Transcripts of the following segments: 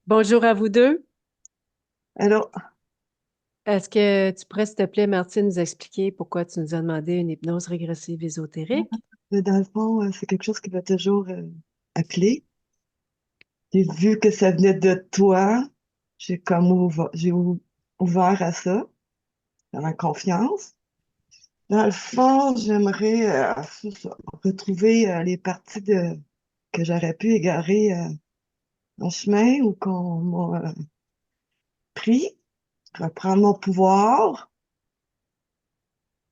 Bonjour à vous deux. Alors, Est-ce que tu pourrais, s'il te plaît, Martine, nous expliquer pourquoi tu nous as demandé une hypnose régressive ésotérique? dans le fond, c'est quelque chose qui va toujours appeler. J'ai vu que ça venait de toi. J'ai comme ouvert à ça, dans la confiance. Dans le fond, j'aimerais c'est ça, retrouver les parties que j'aurais pu égarer en chemin ou qu'on m'a pris, reprendre mon pouvoir.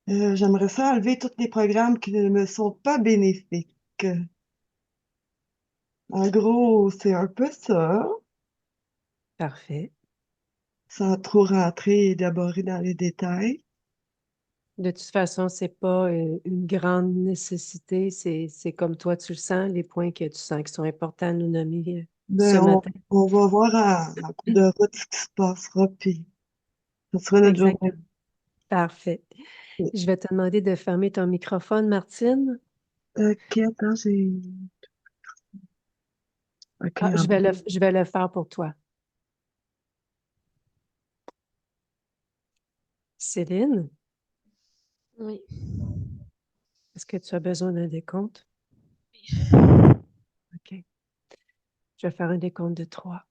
J'aimerais ça enlever tous les programmes qui ne me sont pas bénéfiques. En gros, c'est un peu ça. Parfait. Sans trop rentrer et élaborer dans les détails. De toute façon, c'est pas une grande nécessité. C'est comme toi, tu le sens, les points que tu sens qui sont importants à nous nommer ce Ben, matin. on va voir en cours de route ce qui se passera, puis ce sera notre journée. Exactement. Parfait. Je vais te demander de fermer ton microphone, Martine. Ok, attends, j'ai... Ok, Ah, je vais le faire pour toi. Céline, Oui. est-ce que tu as besoin d'un décompte? OK. Je vais faire un décompte de 3.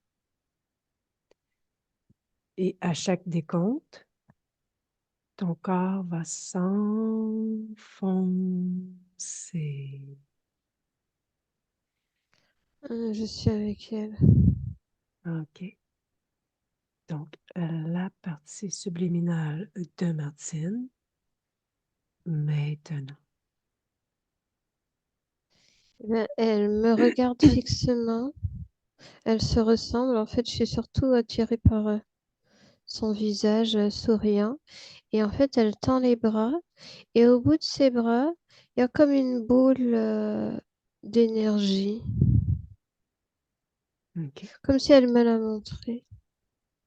Et à chaque décompte, ton corps va s'enfoncer. Je suis avec elle. OK. Donc, la partie subliminale de Martine, maintenant. Eh ben, elle me regarde fixement. Elle se ressemble. En fait, je suis surtout attirée par son visage souriant. Et en fait, elle tend les bras. Et au bout de ses bras, il y a comme une boule d'énergie. OK. Comme si elle me l'a montré.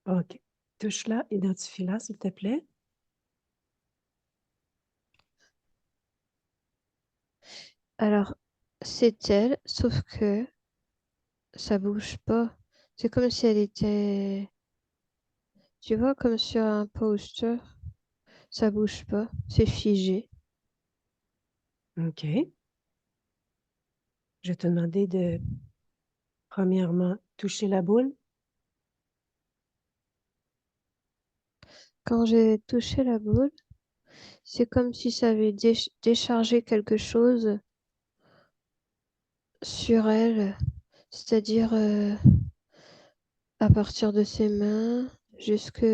OK. Touche-la, identifie-la, s'il te plaît. Alors, c'est elle, sauf que ça bouge pas. C'est comme si elle était, tu vois, comme sur un poster. Ça bouge pas. C'est figé. OK. Je vais te demander de, premièrement, toucher la boule. Quand j'ai touché la boule, c'est comme si ça avait déchargé quelque chose sur elle, c'est-à-dire à partir de ses mains, jusque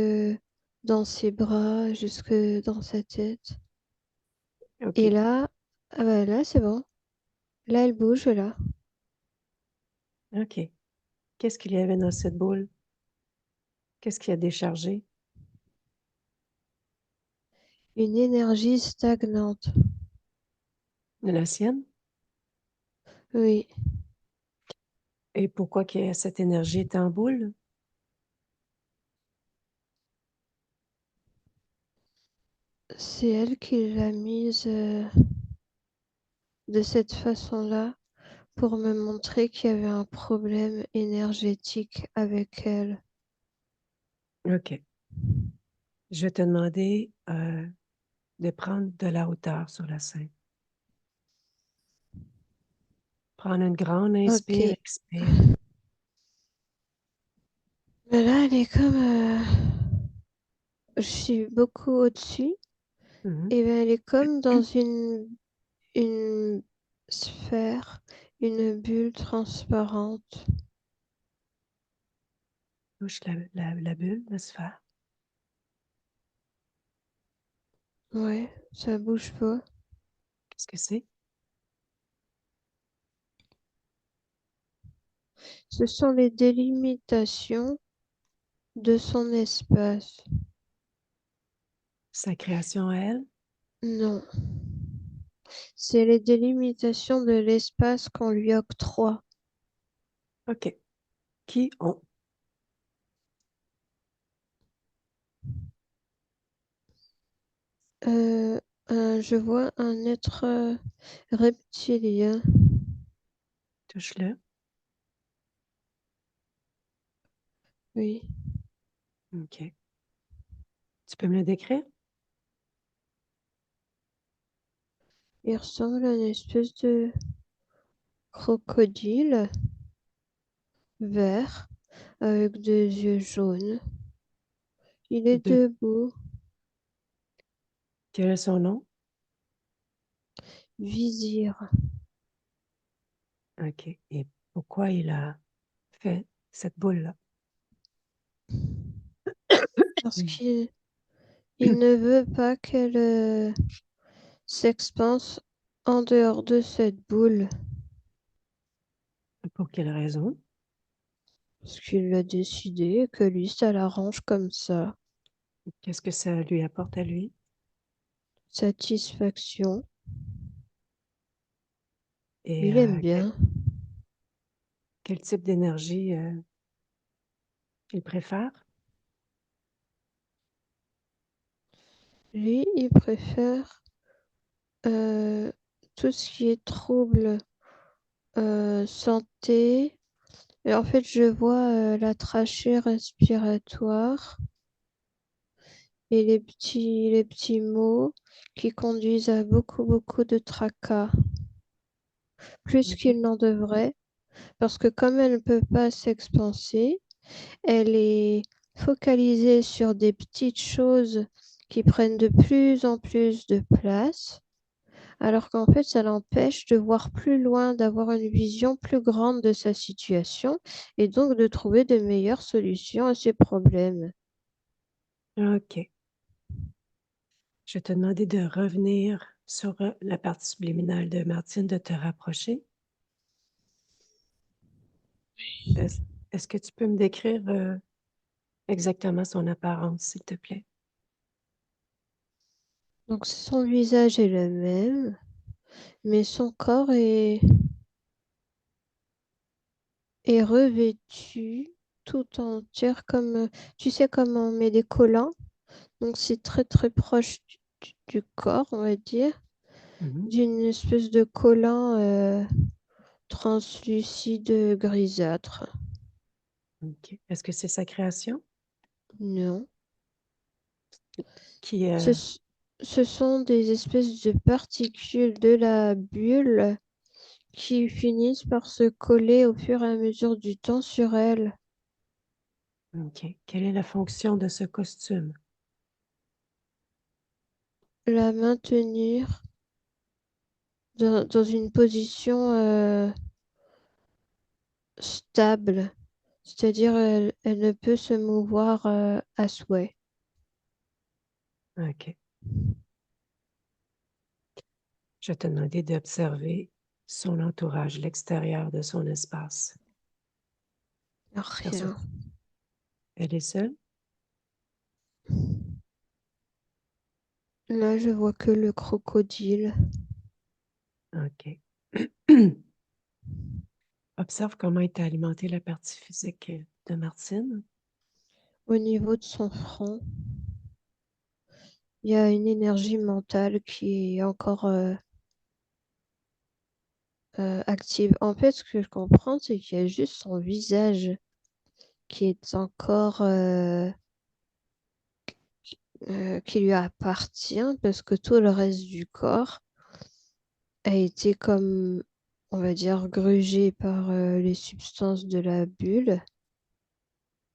dans ses bras, jusque dans sa tête. Et OK. là, ah bah là, c'est bon. Là, elle bouge, là. OK. Qu'est-ce qu'il y avait dans cette boule? Qu'est-ce qui a déchargé? Une énergie stagnante. De la sienne? Oui, Et pourquoi que cette énergie est en boule? c'est elle qui l'a mise de cette façon-là pour me montrer qu'il y avait un problème énergétique avec elle. OK. Je vais te demander de prendre de la hauteur sur la scène. Prendre une grande inspire, Ok. expire. Mais là, elle est comme... je suis beaucoup au-dessus. Mhm. Et bien, elle est comme dans une sphère, une bulle transparente. Touche la bulle, la sphère. Ouais, ça bouge pas. Qu'est-ce que c'est? Ce sont les délimitations de son espace. Sa création à elle? Non, c'est les délimitations de l'espace qu'on lui octroie. OK. Qui ont? Euh, je vois un être reptilien. Touche-le. Oui. OK. Tu peux me le décrire? Il ressemble à une espèce de crocodile vert avec des yeux jaunes. Il est De debout, quel est son nom? vizir, OK. Et pourquoi il a fait cette boule-là? parce Mm. qu'il ne veut pas qu'elle s'expanse en dehors de cette boule, Pour quelle raison? parce qu'il l'a décidé et que lui, ça l'arrange comme ça. Qu'est-ce que ça lui apporte à lui? Satisfaction. Et Il aime quel, bien. quel type d'énergie il préfère? Lui, il préfère euh, tout ce qui est trouble santé. Et en fait, je vois la trachée respiratoire et les petits maux qui conduisent à beaucoup, beaucoup de tracas, plus OK. qu'il n'en devrait, parce que comme elle ne peut pas s'expanser, elle est focalisée sur des petites choses qui prennent de plus en plus de place, alors qu'en fait, ça l'empêche de voir plus loin, d'avoir une vision plus grande de sa situation et donc de trouver de meilleures solutions à ses problèmes. OK. Je vais te demander de revenir sur la partie subliminale de Martine, de te rapprocher. Est-ce, est-ce que tu peux me décrire exactement son apparence, s'il te plaît? Donc son visage est le même, mais son corps est revêtu tout entière comme, tu sais, comme on met des collants. Donc c'est très très proche du corps, on va dire, Mhm. d'une espèce de collant translucide grisâtre. OK. Est-ce que c'est sa création? Non. Qui, Ce, s- Ce sont des espèces de particules de la bulle qui finissent par se coller au fur et à mesure du temps sur elle. OK. Quelle est la fonction de ce costume? La maintenir dans une position stable, c'est-à-dire elle ne peut se mouvoir à souhait. OK. Je vais te demander d'observer son entourage, l'extérieur de son espace. Perçois- Rien. Elle est seule? Là, je vois que le crocodile OK. Observe comment est alimentée la partie physique de Martine. au niveau de son front. Il y a une énergie mentale qui est encore active. En fait, ce que je comprends, c'est qu'il y a juste son visage qui est encore qui lui appartient parce que tout le reste du corps a été comme, on va dire, grugé par les substances de la bulle.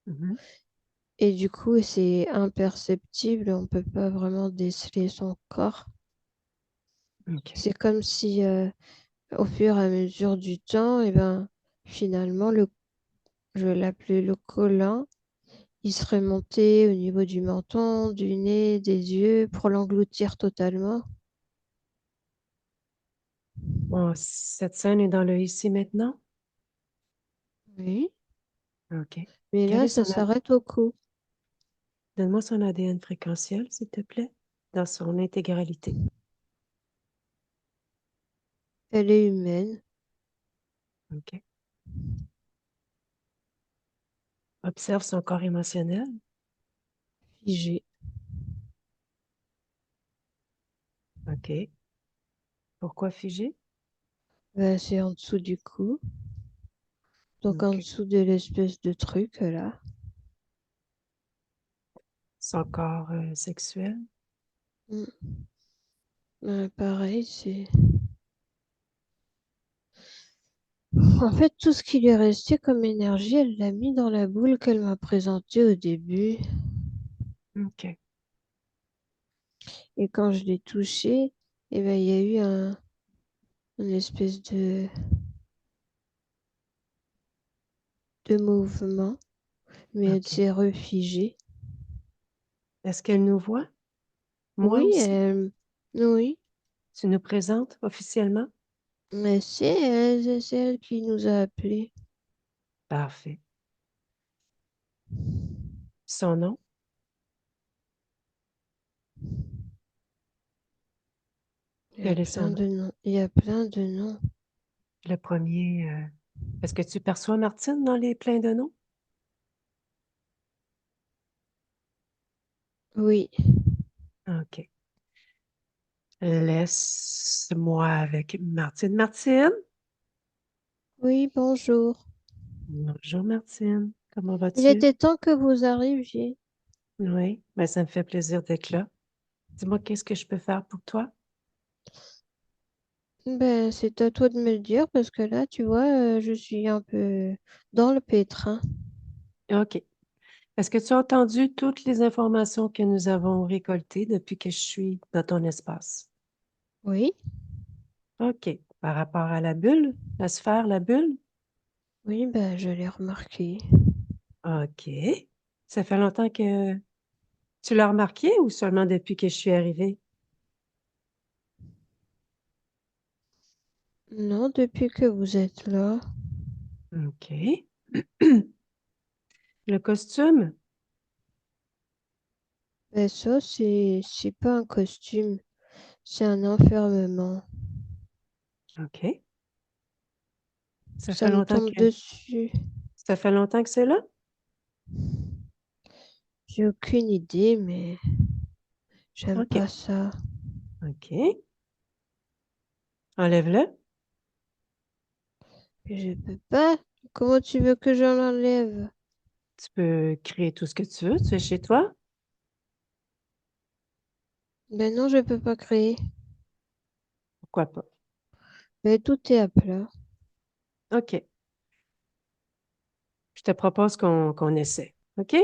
Mhm. Et du coup, c'est imperceptible, on ne peut pas vraiment déceler son corps. OK. C'est comme si, au fur et à mesure du temps, et ben, finalement, je vais l'appeler le collant, il serait monté au niveau du menton, du nez, des yeux pour l'engloutir totalement. Bon, cette scène est dans le ici maintenant? Oui. OK. Mais Quel là, est ça s'arrête au cou. Donne-moi son ADN fréquentiel, s'il te plaît, dans son intégralité. Elle est humaine, OK. Observe son corps émotionnel. figée. OK. Pourquoi figé? Ben, c'est en dessous du cou, donc en OK. dessous de l'espèce de truc là. son corps sexuel? Pareil, c'est... En fait, tout ce qui lui est resté comme énergie, elle l'a mis dans la boule qu'elle m'a présentée au début. OK. Et quand je l'ai touchée, eh ben, il y a eu une espèce de mouvement, mais elle OK. s'est refigée. Est-ce qu'elle nous voit? Moi Oui, aussi? oui, Tu nous présentes officiellement? mais c'est elle qui nous a appelés. Parfait. Son nom? Il y a Quel est son plein nom? de noms. Il y a plein de noms. Le premier, est-ce que tu perçois Martine dans les pleins de noms? Oui, OK. Laisse-moi avec Martine. Martine? oui, bonjour. Bonjour Martine. Comment Il vas-tu? était temps que vous arriviez. Oui, ben, ça me fait plaisir d'être là. Dis-moi, qu'est-ce que je peux faire pour toi? Ben, c'est à toi de me le dire parce que là, tu vois, je suis un peu dans le pétrin. OK. Est-ce que tu as entendu toutes les informations que nous avons récoltées depuis que je suis dans ton espace? Oui, OK. Par rapport à la bulle, la sphère, la bulle? oui, ben, je l'ai remarqué. OK. Ça fait longtemps que tu l'as remarqué ou seulement depuis que je suis arrivée? Non, depuis que vous êtes là. OK. Le costume? Ben, ça, c'est pas un costume, c'est un enfermement. OK. Ça Ça fait me longtemps tombe que dessus. ça fait longtemps que c'est là? J'ai aucune idée, mais j'aime OK. pas ça. OK. Enlève-le. Je peux pas. Comment tu veux que je l'enlève? Tu peux créer tout ce que tu veux. Tu es chez toi? Ben non, je peux pas créer. Pourquoi pas? Ben tout est à plat. OK. Je te propose qu'on essaie. OK?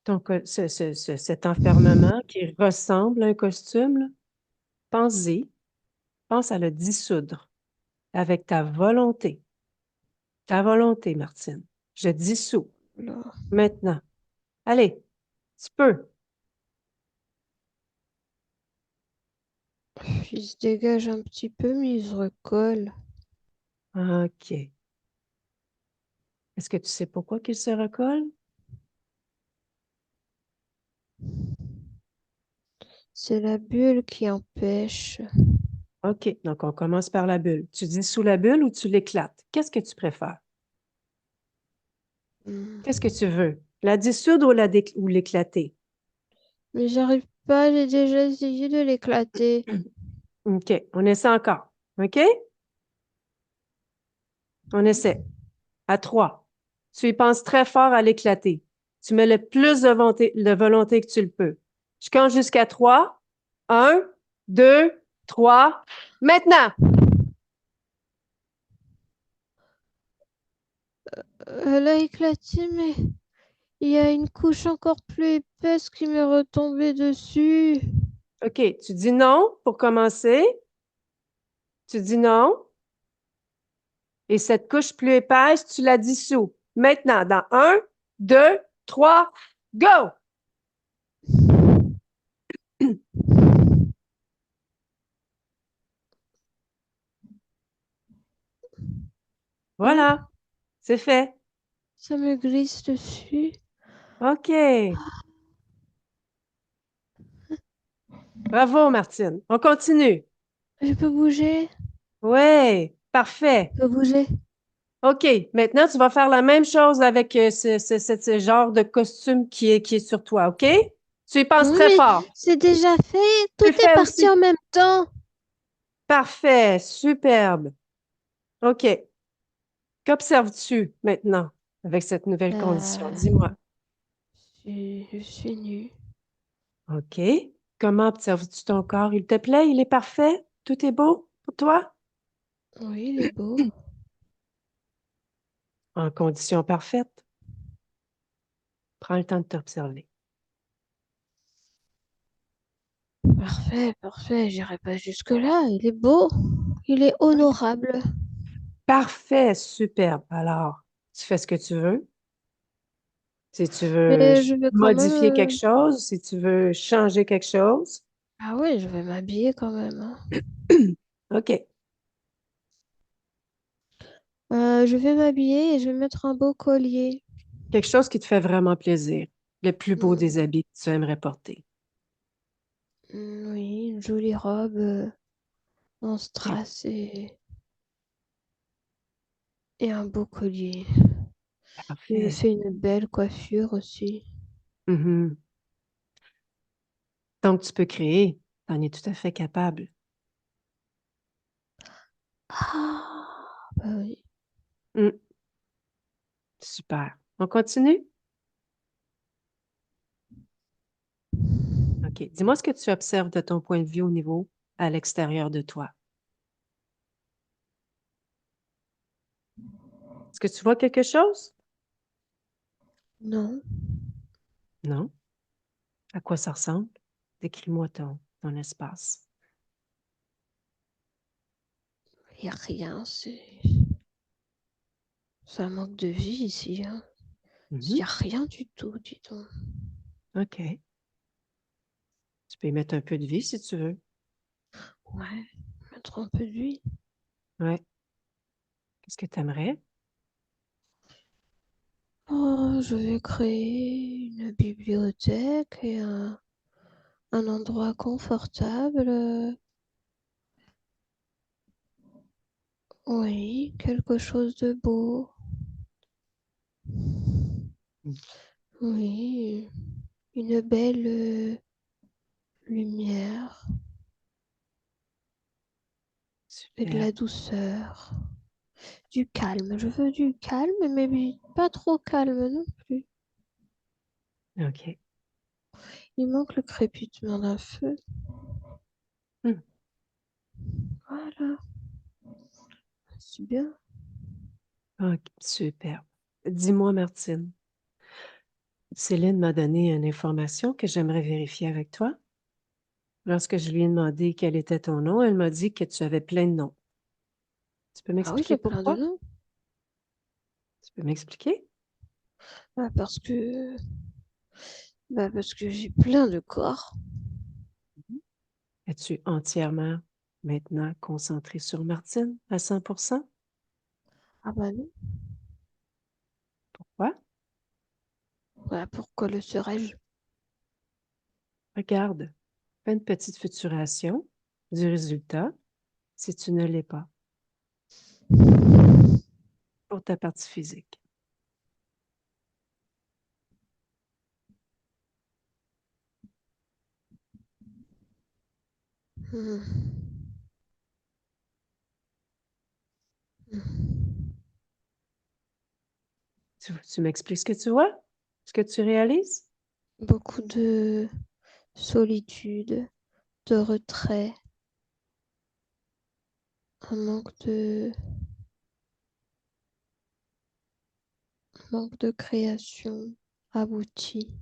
Donc, cet enfermement qui ressemble à un costume, là, pense-y. Pense à le dissoudre avec ta volonté. Ta volonté, Martine. Je dissous. Là. Maintenant. Allez, tu peux. Il se dégage un petit peu, mais il se recolle. OK. Est-ce que tu sais pourquoi qu'il se recolle? C'est la bulle qui empêche. OK. Donc, on commence par la bulle. Tu dissous la bulle ou tu l'éclates? Qu'est-ce que tu préfères? Hmm. Qu'est-ce que tu veux? La dissoudre ou l'éclater? Mais j'arrive pas, j'ai déjà essayé de l'éclater. OK. On essaie encore. OK? On essaie. À 3. Tu y penses très fort à l'éclater. Tu mets le plus de volonté que tu le peux. Je compte jusqu'à 3. 1, 2, 3. Maintenant! Elle a éclaté, mais il y a une couche encore plus épaisse qui m'est retombée dessus. OK. Tu dis non pour commencer. Tu dis non. Et cette couche plus épaisse, tu la dissous. Maintenant, dans 1, 2, 3, go! Oh, Voilà, c'est fait. ça me glisse dessus. OK. Bravo, Martine. On continue. Je peux bouger? Ouais, parfait. Je peux bouger? OK. Maintenant, tu vas faire la même chose avec ce genre de costume qui est sur toi, OK? Tu y penses Oui, très mais fort. c'est déjà fait. Tout Tu est fais parti aussi. en même temps. Parfait, superbe. OK. Qu'observes-tu maintenant avec cette nouvelle condition? Euh, Dis-moi. Je suis nue. OK. Comment observes-tu ton corps? Il te plaît? Il est parfait? Tout est beau pour toi? Oui, il est beau. En condition parfaite? Prends le temps de t'observer. Parfait, parfait. J'irai pas jusque-là. Il est beau. Il est honorable. Parfait, superbe. Alors, tu fais ce que tu veux. Si tu veux Mais je vais quand même. modifier quelque chose, si tu veux changer quelque chose. Ah oui, je vais m'habiller quand même, hein. OK. Je vais m'habiller et je vais mettre un beau collier. Quelque chose qui te fait vraiment plaisir. Le plus beau Hmm, des habits que tu aimerais porter. oui, une jolie robe en OK. strass et un beau collier. Je me Parfait. fais une belle coiffure aussi. Mhm. Donc, tu peux créer. Tu en es tout à fait capable. Ah, bah oui. Hmm. Super. On continue? OK. Dis-moi ce que tu observes de ton point de vue au niveau à l'extérieur de toi. Est-ce que tu vois quelque chose? Non, Non. À quoi ça ressemble? Décris-moi ton espace. il n'y a rien. Ça manque de vie ici, hein. Il Mhm. n'y a rien du tout, dis donc. OK. Tu peux y mettre un peu de vie si tu veux. Ouais, mettre un peu de vie. Ouais. Qu'est-ce que tu aimerais? Oh, je vais créer une bibliothèque et un endroit confortable. Oui, quelque chose de beau. Oui, une belle lumière et de Super. la douceur. Du calme. Je veux du calme, mais pas trop calme non plus. OK. Il manque le crépitement d'un feu. Hmm. Voilà, c'est bien. OK. Super. Dis-moi, Martine, Céline m'a donné une information que j'aimerais vérifier avec toi. Lorsque je lui ai demandé quel était ton nom, elle m'a dit que tu avais plein de noms. Tu peux Ah oui, m'expliquer j'ai plein de pourquoi? noms. Tu peux m'expliquer? Bah, parce que j'ai plein de corps. Mhm. Es-tu entièrement maintenant concentrée sur Martine à 100%? Ah bah non. Pourquoi? Voilà, pourquoi le serais-je? Regarde, fais une petite futuration du résultat si tu ne l'es pas pour ta partie physique. Hmm. Hmm. Tu m'expliques ce que tu vois? Ce que tu réalises? Beaucoup de solitude, de retrait, un manque de création aboutie,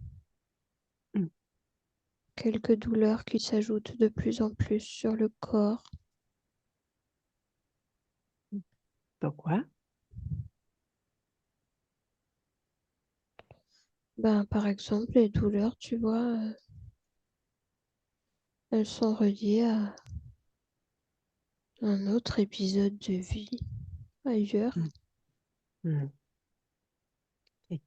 Hmm. quelques douleurs qui s'ajoutent de plus en plus sur le corps. Pourquoi? Ben, par exemple, les douleurs, tu vois, elles sont reliées à un autre épisode de vie ailleurs. Hmm. Hmm. Et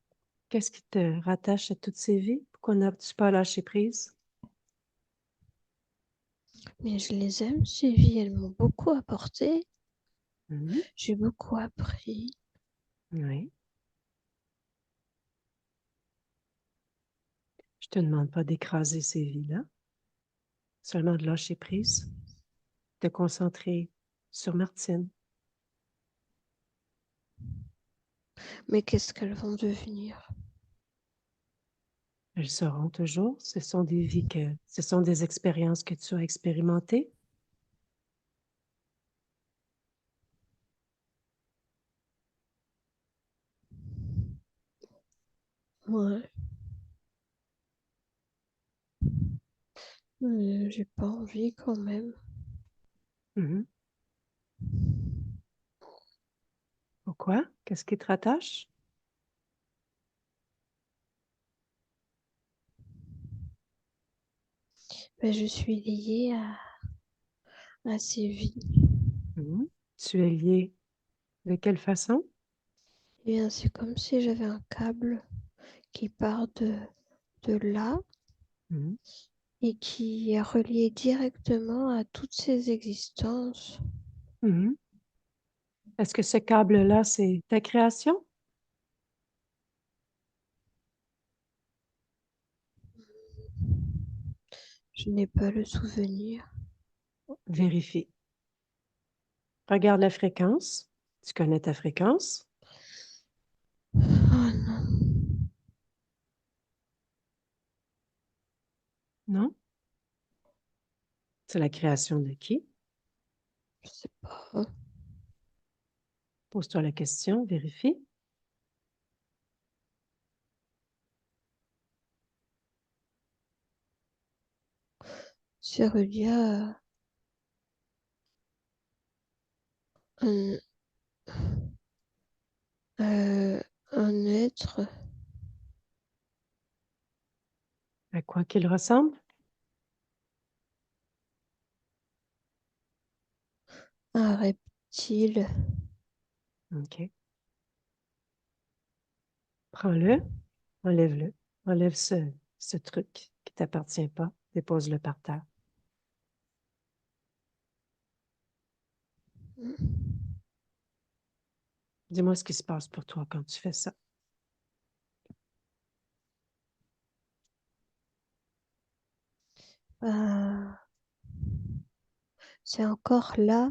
qu'est-ce qui te rattache à toutes ces vies? Pourquoi n'as-tu pas lâché prise? Mais je les aime, ces vies, elles m'ont beaucoup apporté. Mhm. J'ai beaucoup appris. Oui. Je te demande pas d'écraser ces vies-là, seulement de lâcher prise, de concentrer sur Martine. Mais qu'est-ce qu'elles vont devenir? Elles seront toujours. Ce sont des expériences que tu as expérimentées. Ouais. J'ai pas envie quand même. Mhm. Pourquoi? Qu'est-ce qui te rattache? Je suis liée à ces vies. Mhm. Tu es lié de quelle façon? Eh bien, c'est comme si j'avais un câble qui part de là Mhm. et qui est relié directement à toutes ces existences. Mhm. Est-ce que ce câble-là, c'est ta création? Je n'ai pas le souvenir. Vérifie. Regarde la fréquence. Tu connais ta fréquence? Oh non, Non? C'est la création de qui? je sais pas. Pose-toi la question, vérifie. C'est relié à un, un être, À quoi qu'il ressemble? un reptile. OK. Prends-le, enlève-le. Enlève ce truc qui t'appartient pas. Dépose-le par terre. Dis-moi ce qui se passe pour toi quand tu fais ça. Ah, c'est encore là.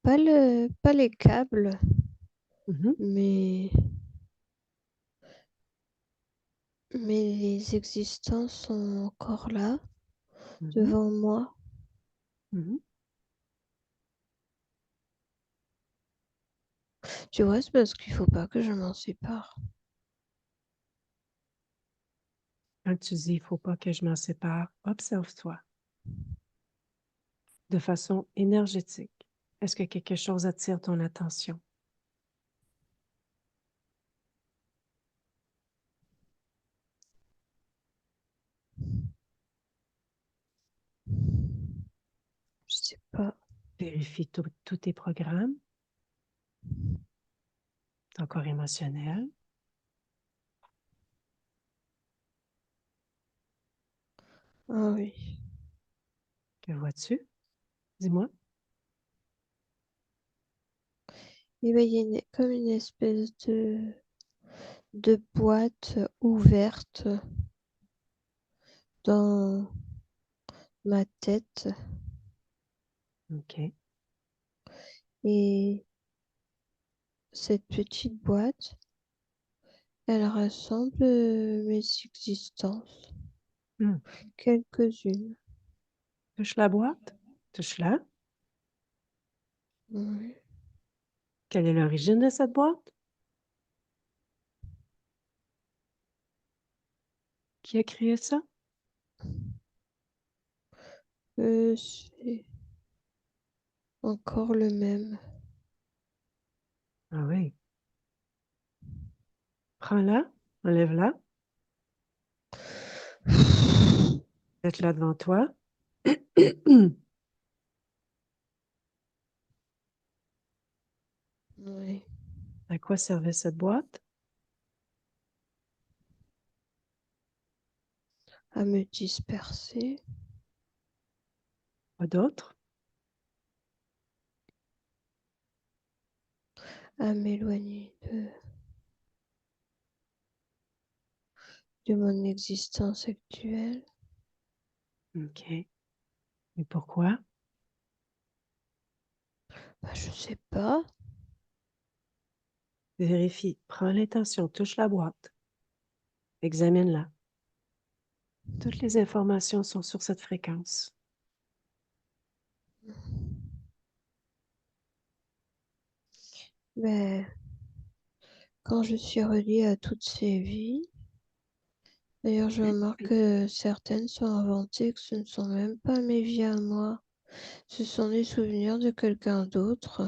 Pas les câbles, Mhm, mais, mais les existences sont encore là, mhm, devant moi. mhm. Tu vois, c'est parce qu'il faut pas que je m'en sépare. Quand tu dis, il faut pas que je m'en sépare, observe-toi de façon énergétique. Est-ce que quelque chose attire ton attention? Je sais pas. Vérifie tous tes programmes, ton corps émotionnel. Ah oui. Que vois-tu? Dis-moi. Et ben, il y a comme une espèce de boîte ouverte dans ma tête. OK. Et cette petite boîte, elle rassemble mes existences, Hmm. quelques-unes. Touche la boîte. Touche-la. Oui. Quelle est l'origine de cette boîte? Qui a créé ça? C'est encore le même. Ah oui. Prends-la, enlève-la, mets-la devant toi. Oui. À quoi servait cette boîte? À me disperser, Pas d'autre? à m'éloigner de mon existence actuelle. OK. Et pourquoi? Je sais pas. Vérifie. Prends l'intention, touche la boîte. Examine-la. Toutes les informations sont sur cette fréquence. Mais quand je suis reliée à toutes ces vies, d'ailleurs, je remarque que certaines sont inventées, que ce ne sont même pas mes vies à moi. Ce sont des souvenirs de quelqu'un d'autre.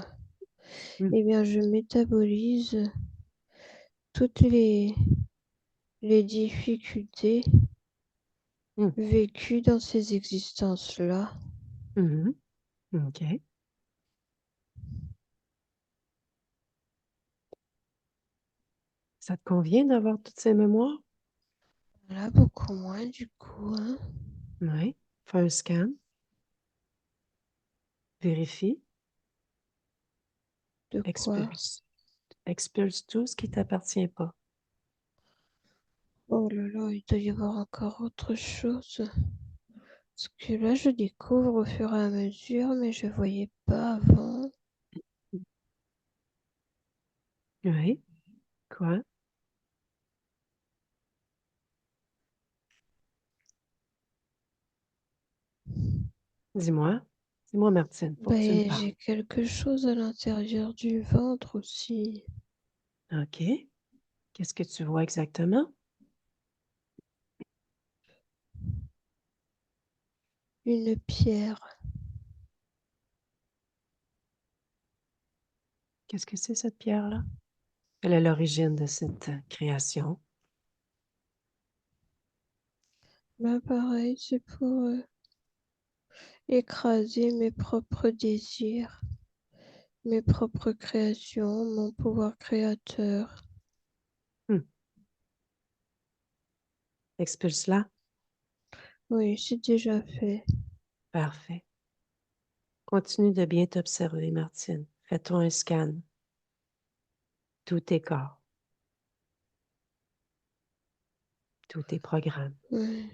Mm. Eh bien, je métabolise toutes les difficultés Mm. vécues dans ces existences-là. Mhm. OK. Ça te convient d'avoir toutes ces mémoires? Là, beaucoup moins du coup, hein. Oui. Fais un scan. Vérifie. De quoi? Expulse. Expulse tout ce qui ne t'appartient pas. Oh là là, il doit y avoir encore autre chose. Parce que là, je découvre au fur et à mesure, mais je voyais pas avant. Oui. Quoi? Dis-moi. Dis-moi, Martine, faut que tu me Ben, parles. j'ai quelque chose à l'intérieur du ventre aussi. OK. Qu'est-ce que tu vois exactement? Une pierre. Qu'est-ce que c'est cette pierre-là? Quelle est l'origine de cette création? Ben, pareil, c'est pour écraser mes propres désirs, mes propres créations, mon pouvoir créateur. Hmm. Expulse-la. Oui, c'est déjà fait. Parfait. Continue de bien t'observer, Martine. Fais-toi un scan. Tous tes corps, tous tes programmes. Ouais.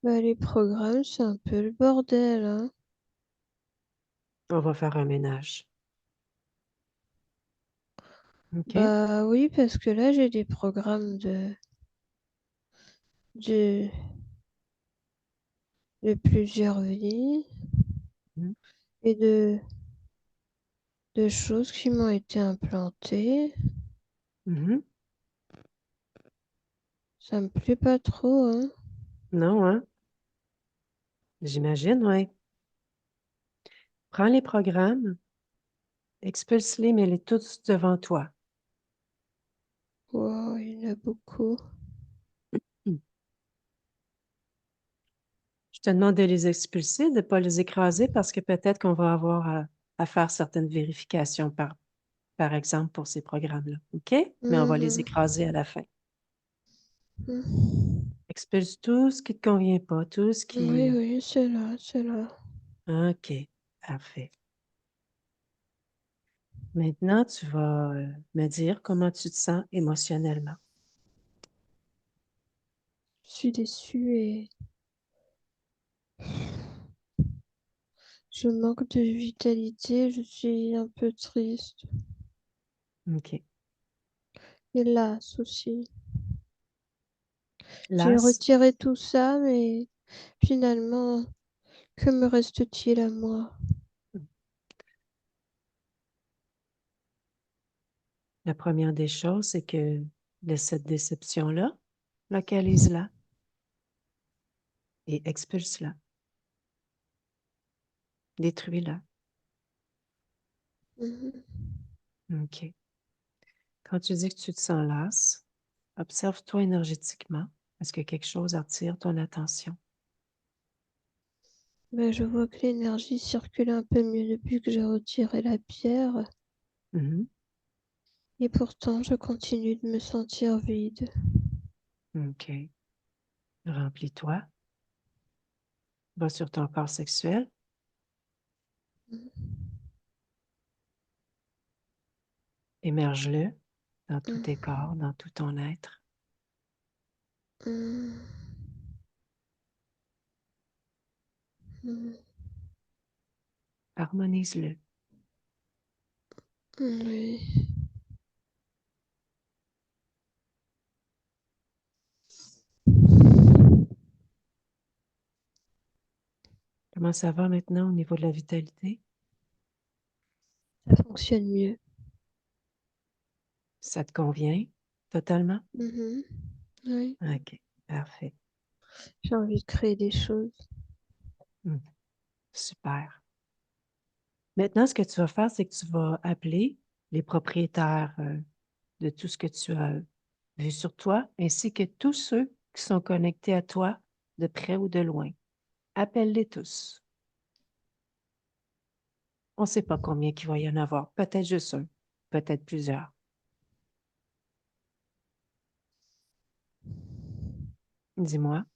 Ben, les programmes, c'est un peu le bordel, hein. On va faire un ménage. OK? Bah oui, parce que là, j'ai des programmes de, de plusieurs vies Mhm. et de choses qui m'ont été implantées. Mhm. Ça me plaît pas trop, hein. Non, hein? J'imagine, oui. Prends les programmes, expulse-les, mets-les tous devant toi. Wow, il y en a beaucoup. Hmm. Je te demande de les expulser, de ne pas les écraser parce que peut-être qu'on va avoir à faire certaines vérifications par exemple, pour ces programmes-là. OK? Mais on va les Mhm. écraser à la fin. Mhm. Expulse tout ce qui ne te convient pas, tout ce Oui, qui... oui, c'est là, c'est là. OK, parfait. Maintenant, tu vas me dire comment tu te sens émotionnellement. Je suis déçue et je manque de vitalité. Je suis un peu triste. OK. Hélas aussi. J'ai Las, retiré tout ça, mais finalement, que me reste-t-il à moi? la première des choses, c'est que cette déception-là, localise-la et expulse-la. Détruis-la. Mhm. OK. Quand tu dis que tu te sens lasse, observe-toi énergétiquement. Est-ce que quelque chose attire ton attention? Ben, je vois que l'énergie circule un peu mieux depuis que j'ai retiré la pierre, Mhm. et pourtant je continue de me sentir vide. OK. Remplis-toi. Va sur ton corps sexuel. Émerge-le dans tous tes Mhm. corps, dans tout ton être. Mhm. Mhm. Harmonise-le. Oui. Comment ça va maintenant au niveau de la vitalité? Ça fonctionne mieux. Ça te convient totalement? Mhm. Oui, OK, parfait. j'ai envie de créer des choses. Hmm, super. Maintenant, ce que tu vas faire, c'est que tu vas appeler les propriétaires de tout ce que tu as vu sur toi, ainsi que tous ceux qui sont connectés à toi de près ou de loin. Appelle-les tous. On ne sait pas combien qu'il va y en avoir. Peut-être juste un, peut-être plusieurs. Dis-moi.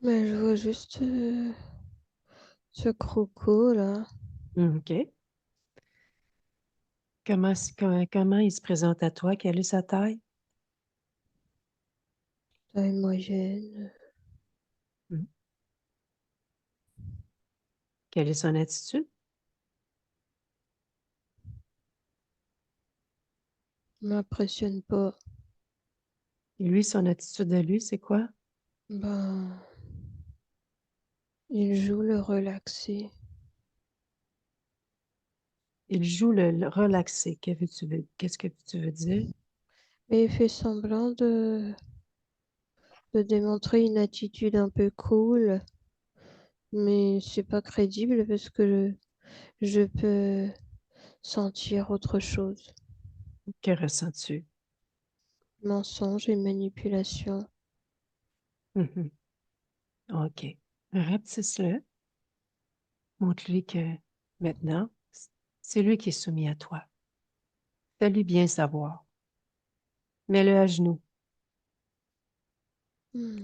Mais je vois juste ce croco là, OK. Comment il se présente à toi? Quelle est sa taille? taille moyenne. Hmm. Quelle est son attitude? M'impressionne pas. Lui, son attitude de lui, c'est quoi? Ben, il joue le relaxé. Il joue le relaxé. Qu'est-ce que tu veux dire? Mais il fait semblant de démontrer une attitude un peu cool, mais c'est pas crédible parce que je peux sentir autre chose. Que ressens-tu? Mensonge et manipulation. Mhm. OK. Rapetisse-le. Montre-lui que maintenant, c'est lui qui est soumis à toi. Fais-lui bien savoir. Mets-le à genoux,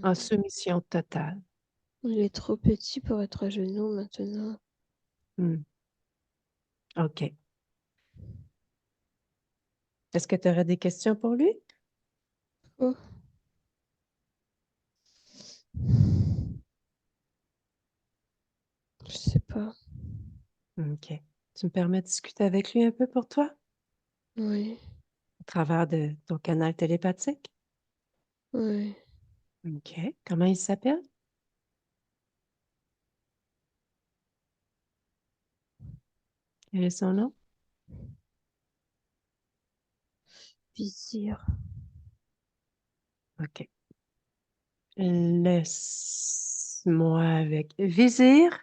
en Hmm. soumission totale. Il est trop petit pour être à genoux maintenant. Hmm. OK. Est-ce que tu aurais des questions pour lui? Oh, je sais pas. OK. Tu me permets de discuter avec lui un peu pour toi, Oui, au travers de ton canal télépathique? oui. OK. Comment il s'appelle? Quel est son nom? Vizir. OK. Laisse-moi avec. Vizir?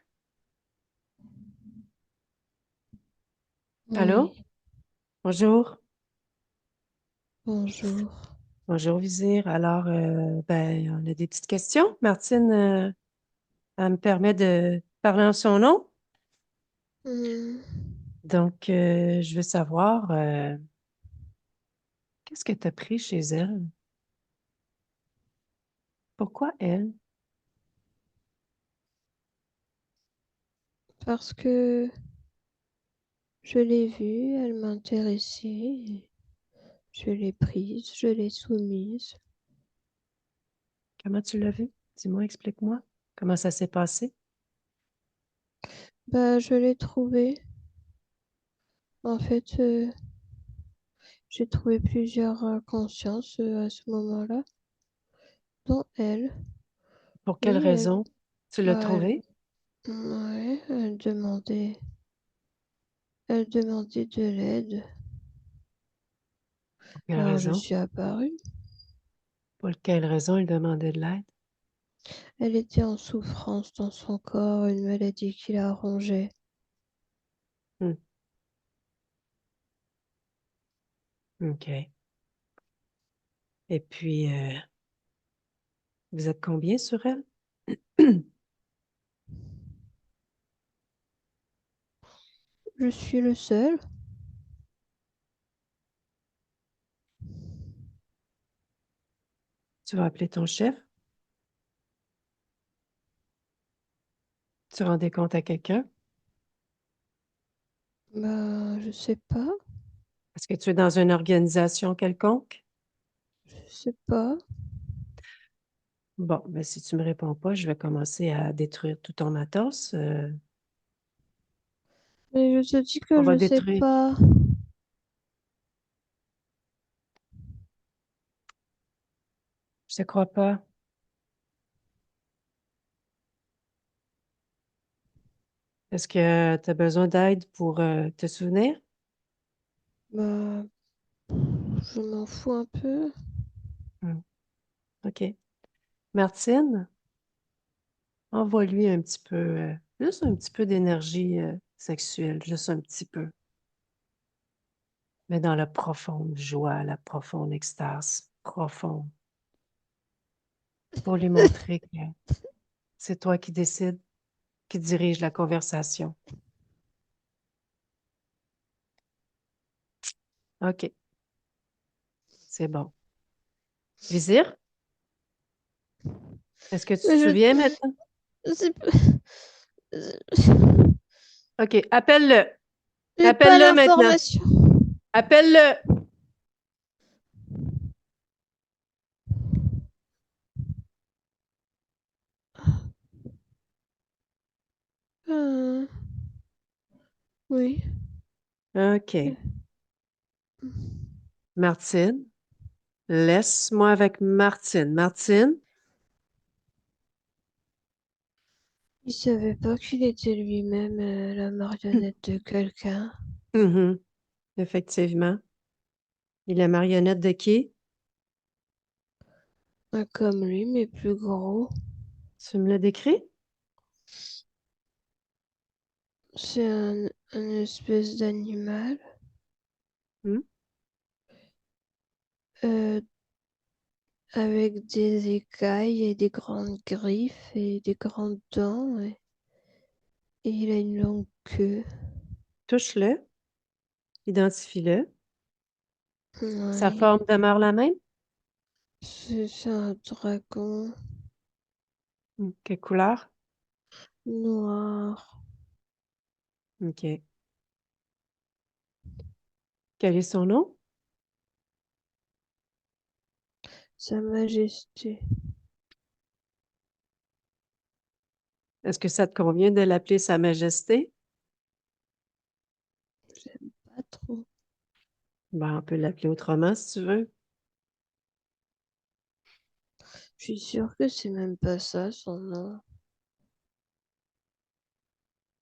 Allô? Oui, Bonjour. bonjour. Bonjour, Vizir. Alors, ben, on a des petites questions. Martine, elle me permet de parler en son nom. Hmm. Donc, je veux savoir, qu'est-ce que tu as pris chez elle? Pourquoi elle? Parce que je l'ai vue, elle m'intéressait. Je l'ai prise, je l'ai soumise. Comment tu l'as vue? Dis-moi, explique-moi. Comment ça s'est passé? Bah, je l'ai trouvée. En fait, j'ai trouvé plusieurs consciences à ce moment-là, dont elle. Pour quelle Et raison tu l'as bah, trouvée? ouais, elle demandait de l'aide. Pour quelle Alors je raison? suis apparue. Pour quelle raison il demandait de l'aide? Elle était en souffrance dans son corps, une maladie qui la rongeait. Hmm, OK. Et puis, vous êtes combien sur elle? Je suis le seul. Tu vas appeler ton chef? Tu rendais compte à quelqu'un? Bah, je sais pas. Est-ce que tu es dans une organisation quelconque? Je sais pas. Bon, ben, si tu me réponds pas, je vais commencer à détruire tout ton matos. Mais je te dis que On va je sais détruire. pas. Je te crois pas. Est-ce que tu as besoin d'aide pour te souvenir? Bah, je m'en fous un peu. Hmm, OK. Martine, envoie-lui un petit peu, juste un petit peu d'énergie sexuelle, juste un petit peu. Mais dans la profonde joie, la profonde extase, profonde, pour lui montrer que c'est toi qui décides, qui dirige la conversation. OK, c'est bon. Vizir, est-ce que tu te Mais souviens maintenant? c'est pas- OK, appelle-le. j'ai pas Appelle-le maintenant. l'information. Appelle-le. Euh, oui. OK. Martine, laisse-moi avec Martine. Martine? Il savait pas qu'il était lui-même la marionnette de quelqu'un. Mhm, effectivement. Il est marionnette de qui? Comme lui, mais plus gros. Tu me le décris? C'est un espèce d'animal Hmm? euh, avec des écailles et des grandes griffes et des grandes dents. Et il a une longue queue. Touche-le, identifie-le. Sa Ouais. forme demeure la même? C'est un dragon Hmm, quelle couleur? noir. OK. Quel est son nom? Sa Majesté. Est-ce que ça te convient de l'appeler Sa Majesté? J'aime pas trop. Ben, on peut l'appeler autrement si tu veux. Je suis sûre que c'est même pas ça son nom.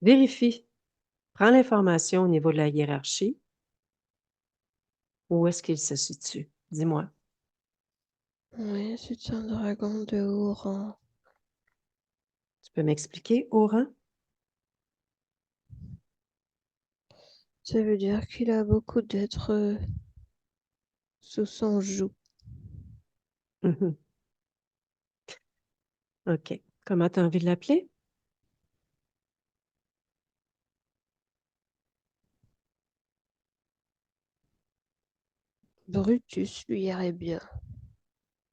Vérifie. Prends l'information au niveau de la hiérarchie. Où est-ce qu'il se situe? Dis-moi. Oui, c'est un dragon de haut rang. Tu peux m'expliquer, Oran? Ça veut dire qu'il a beaucoup d'êtres sous son joug. Mhm. OK. Comment tu as envie de l'appeler? Brutus lui irait bien.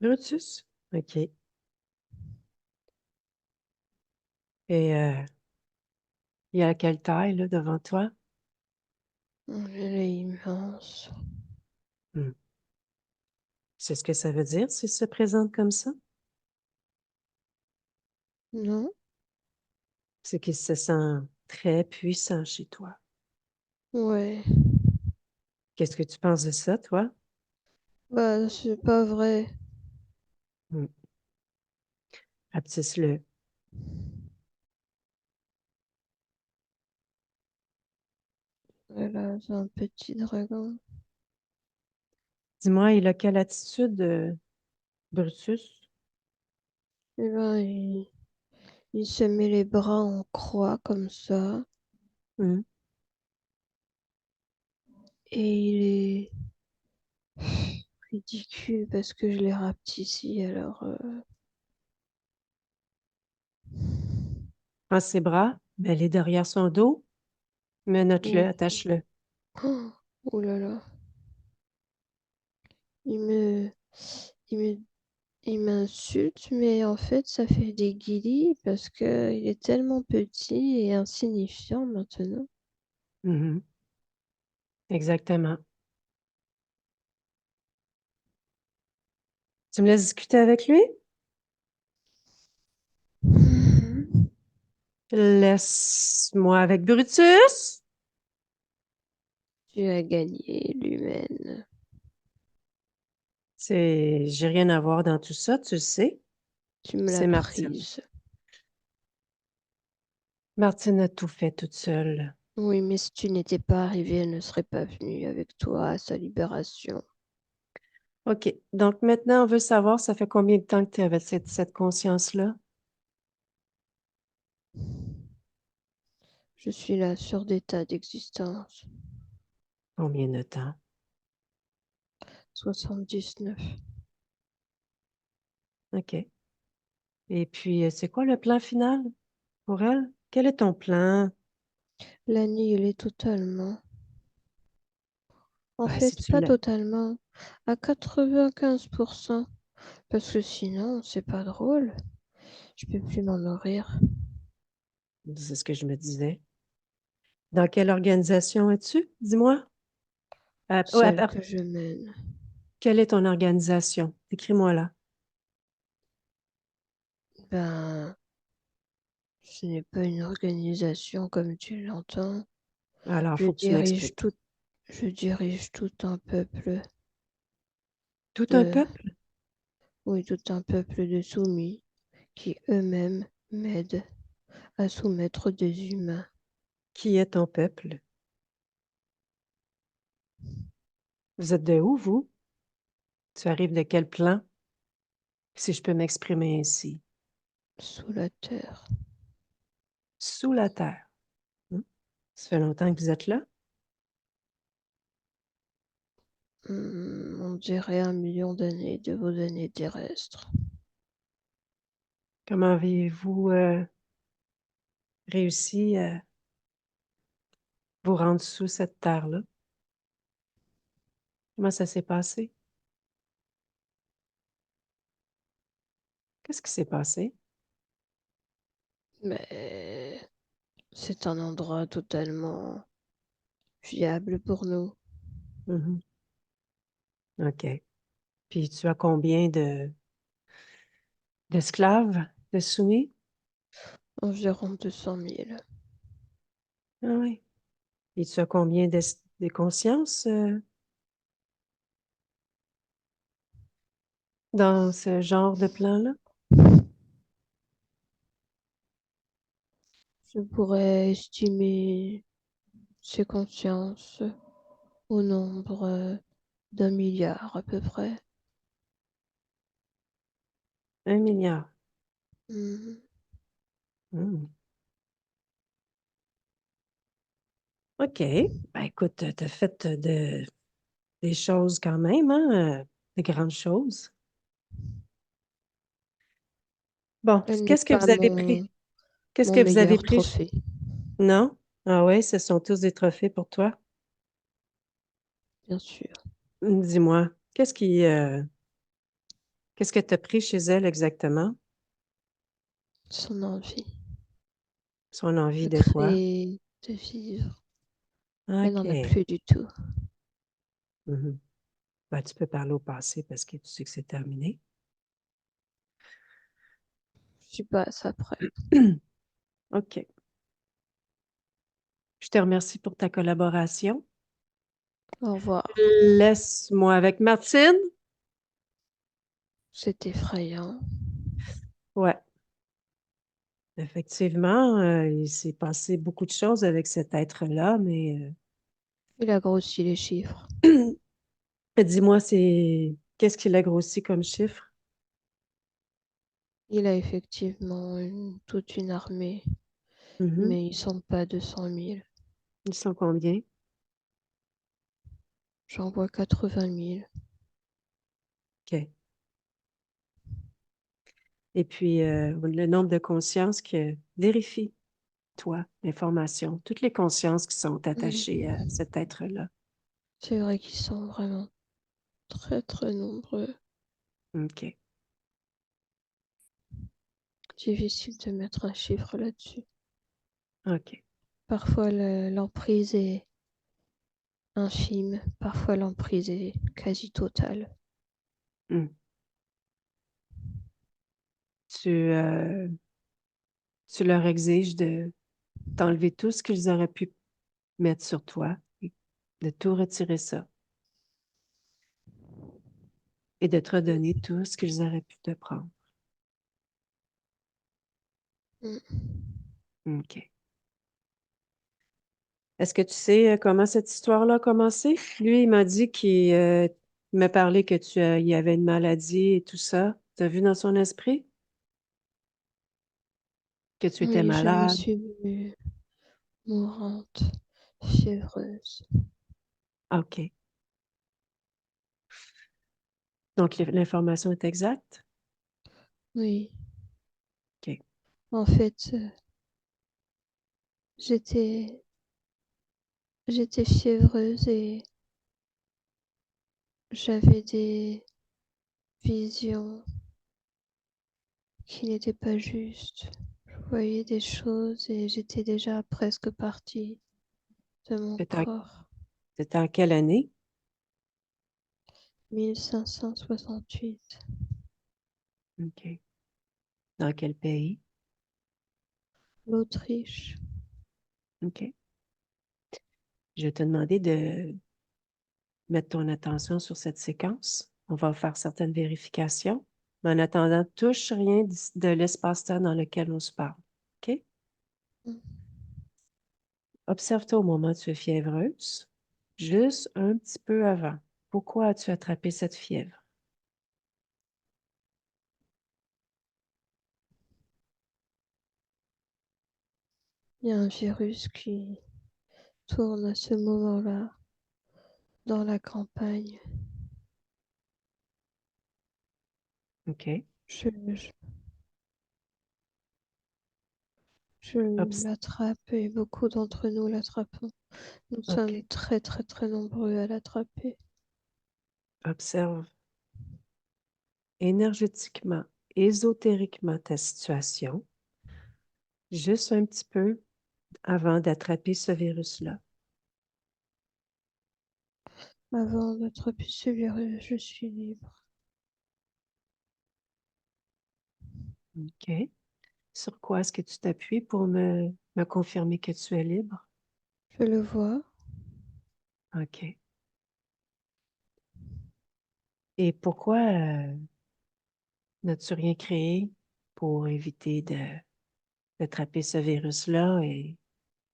Brutus? OK. Et il a quelle taille, là, devant toi? Elle est immense. Hmm. C'est ce que ça veut dire s'il se présente comme ça? Non? C'est qu'il se sent très puissant chez toi. Ouais. Qu'est-ce que tu penses de ça, toi? Bah, c'est pas vrai. Hmm. Aptisse-le. Voilà, c'est un petit dragon. Dis-moi, il a quelle attitude, Brutus? Eh ben, il se met les bras en croix comme ça. Hmm. Et il est ridicule parce que je l'ai rapetissi. Alors, Prends ses bras, mets-les derrière son dos, menotte-le, oh, attache-le. oh là là. Il me, il me, il m'insulte, mais en fait, ça fait des guillis parce que il est tellement petit et insignifiant maintenant. Mhm. Exactement. Tu me laisses discuter avec lui? Mhm. Laisse-moi avec Brutus. Tu as gagné, l'humaine. J'ai rien à voir dans tout ça, tu le sais. Tu me l'as C'est Martine. prise. Martine a tout fait toute seule. Oui, mais si tu n'étais pas arrivé, elle ne serait pas venue avec toi à sa libération. OK. Donc maintenant, on veut savoir, ça fait combien de temps que tu avais cette conscience-là? Je suis là sur d'état d'existence. Combien de temps? 79. OK. Et puis, c'est quoi le plan final pour elle? Quel est ton plan? L'annihiler totalement. En Ben, si fait, tu pas l'as. totalement. À 95%. Parce que sinon, c'est pas drôle. Je peux plus m'en nourrir. C'est ce que je me disais. Dans quelle organisation es-tu? Dis-moi. Celle que je mène. Quelle est ton organisation? Écris-moi là. Ben, ce n'est pas une organisation comme tu l'entends. Alors, Je faut que tu dirige m'expliques. tout, je dirige tout un peuple Tout un de, peuple? oui, tout un peuple de soumis qui eux-mêmes m'aident à soumettre des humains. Qui est ton peuple? Vous êtes de où, vous? Tu arrives de quel plan? Si je peux m'exprimer ainsi. Sous la terre. Sous la terre. Hein? Ça fait longtemps que vous êtes là? On dirait 1 million d'années de vos années terrestres. Comment avez-vous réussi à vous rendre sous cette terre-là? Comment ça s'est passé? Qu'est-ce qui s'est passé? Mais c'est un endroit totalement fiable pour nous. Mhm. OK. Puis tu as combien d'esclaves, de soumis? Environ 200 000. Ah oui. Et tu as combien de consciences dans ce genre de plan-là? Je pourrais estimer ces consciences au nombre d'1 milliard à peu près. 1 milliard. Mhm. Hmm. OK. Ben écoute, tu as fait des choses quand même, hein? Des grandes choses. Bon, Elle n'est qu'est-ce que pas vous avez pris? Qu'est-ce mon que vous avez meilleur pris? trophée, Non? Ah oui, ce sont tous des trophées pour toi. bien sûr. Dis-moi, qu'est-ce que tu as pris chez elle exactement? Son envie Son envie de de quoi? créer, de vivre. Elle n'en a OK. plus du tout. Mhm. Ben, tu peux parler au passé parce que tu sais que c'est terminé. Je suis pas à ça près. OK. Je te remercie pour ta collaboration. Au revoir. Laisse-moi avec Martine. C'est effrayant. Ouais, effectivement, il s'est passé beaucoup de choses avec cet être-là, mais Il a grossi les chiffres. dis-moi, c'est qu'est-ce qu'il a grossi comme chiffre? Il a effectivement toute une armée, Mhm. mais ils sont pas 200 000. Ils sont combien? J'en vois 80 000. OK. Et puis, le nombre de consciences que vérifie, toi, l'information, toutes les consciences qui sont attachées à Mm. cet être-là. C'est vrai qu'ils sont vraiment très très nombreux. OK. Difficile de mettre un chiffre là-dessus. OK. Parfois l'emprise est infime, parfois l'emprise est quasi totale. Hmm. Tu, euh, tu leur exiges de t'enlever tout ce qu'ils auraient pu mettre sur toi, et de tout retirer ça et de te redonner tout ce qu'ils auraient pu te prendre. Mm. OK. Est-ce que tu sais comment cette histoire-là a commencé? Lui, il m'a dit qu'il m'a parlé que il y avait une maladie et tout ça. Tu as vu dans son esprit que tu étais Oui, je me malade? suis vue mourante, fiévreuse. OK. Donc, l'information est exacte? Oui, OK. en fait, j'étais j'étais fiévreuse et j'avais des visions qui n'étaient pas justes. Je voyais des choses et j'étais déjà presque partie de mon C'était en, corps. c'était en quelle année? 1568, OK. Dans quel pays? l'Autriche. OK. Je vais te demander de mettre ton attention sur cette séquence. On va faire certaines vérifications. Mais en attendant, touche rien de l'espace-temps dans lequel on se parle. OK? Mm. Observe-toi au moment où tu es fiévreuse, juste un petit peu avant. Pourquoi as-tu attrapé cette fièvre? Il y a un virus qui tourne à ce moment-là dans la campagne. OK. Je, je, je Obs- l'attrape et beaucoup d'entre nous l'attrapons. Nous sommes OK. très très très nombreux à l'attraper. Observe énergétiquement, ésotériquement ta situation, juste un petit peu avant d'attraper ce virus-là. Avant d'attraper ce virus, je suis libre. OK. Sur quoi est-ce que tu t'appuies pour me confirmer que tu es libre? Je le vois. OK. Et pourquoi n'as-tu rien créé pour éviter d'attraper ce virus-là et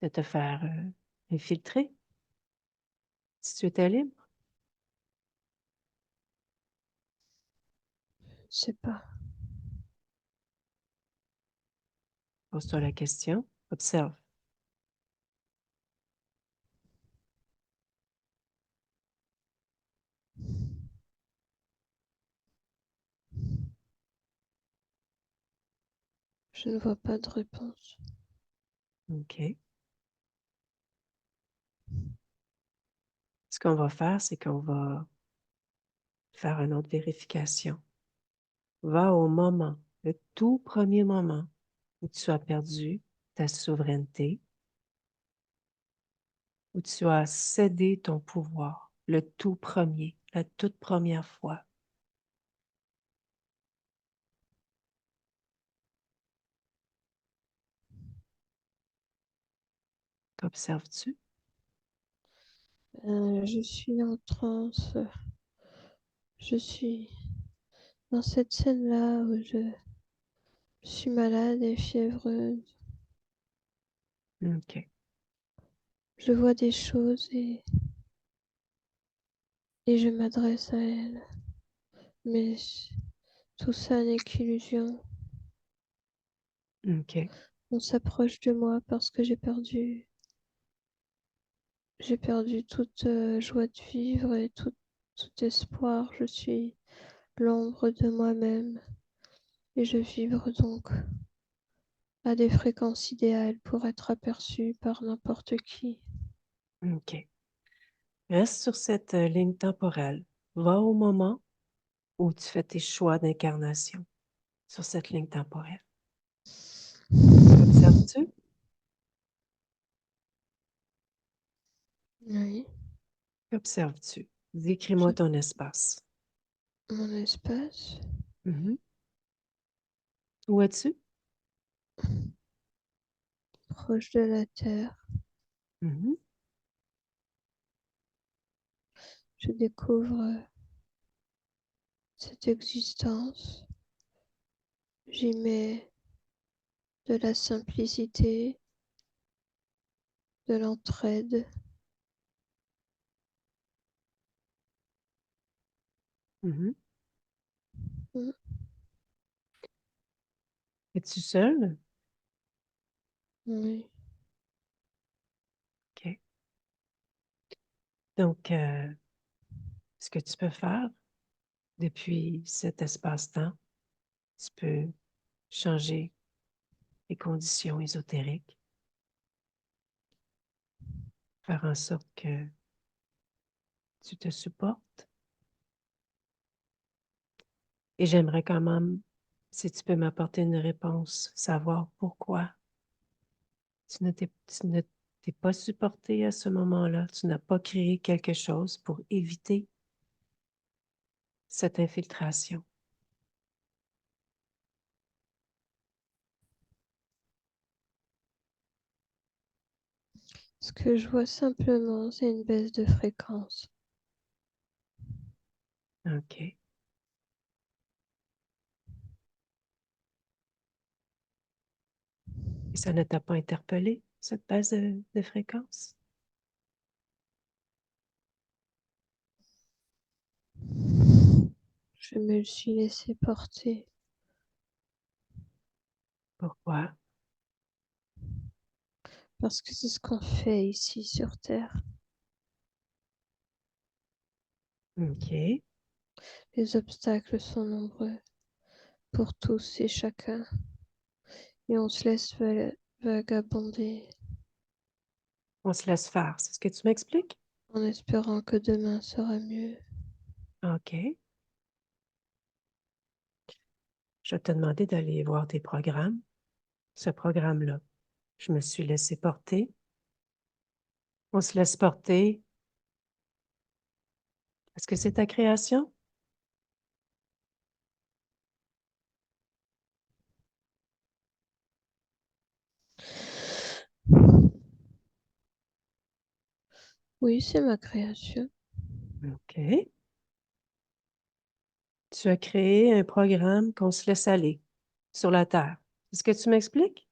de te faire infiltrer si tu étais libre? Je sais pas. Pose-toi la question. Observe. Je ne vois pas de réponse. OK. Ce qu'on va faire, c'est qu'on va faire une autre vérification. Va au moment, le tout premier moment où tu as perdu ta souveraineté, où tu as cédé ton pouvoir, le tout premier, la toute première fois. Qu'observes-tu? Je suis en transe. Je suis dans cette scène-là où je suis malade et fiévreuse. OK. Je vois des choses et je m'adresse à elle. Mais tout ça n'est qu'illusion. OK. On s'approche de moi parce que j'ai perdu toute joie de vivre et tout espoir. Je suis l'ombre de moi-même et je vibre donc à des fréquences idéales pour être aperçue par n'importe qui. OK. Reste sur cette ligne temporelle. Va au moment où tu fais tes choix d'incarnation sur cette ligne temporelle. Qu'observes-tu? Oui, Qu'observes-tu? Décris-moi je- ton espace. mon espace, Mhm. Où es-tu? proche de la Terre, Mhm. je découvre cette existence. J'y mets de la simplicité, de l'entraide. Mhm. Mm. Es-tu seule? Oui. OK. Donc, ce que tu peux faire depuis cet espace-temps, tu peux changer les conditions ésotériques, faire en sorte que tu te supportes. Et j'aimerais quand même, si tu peux m'apporter une réponse, savoir pourquoi tu ne t'es pas supporté à ce moment-là. Tu n'as pas créé quelque chose pour éviter cette infiltration. Ce que je vois simplement, c'est une baisse de fréquence. OK. Et ça ne t'a pas interpellé, cette baisse de fréquence? Je me le suis laissé porter Pourquoi? parce que c'est ce qu'on fait ici sur Terre. OK. Les obstacles sont nombreux pour tous et chacun et on se laisse vagabonder On se laisse faire. C'est ce que tu m'expliques? en espérant que demain sera mieux. OK. Je vais te demander d'aller voir tes programmes. Ce programme-là, je me suis laissé porter. On se laisse porter. Est-ce que c'est ta création? Oui, c'est ma création. OK. Tu as créé un programme qu'on se laisse aller sur la Terre. Est-ce que tu m'expliques?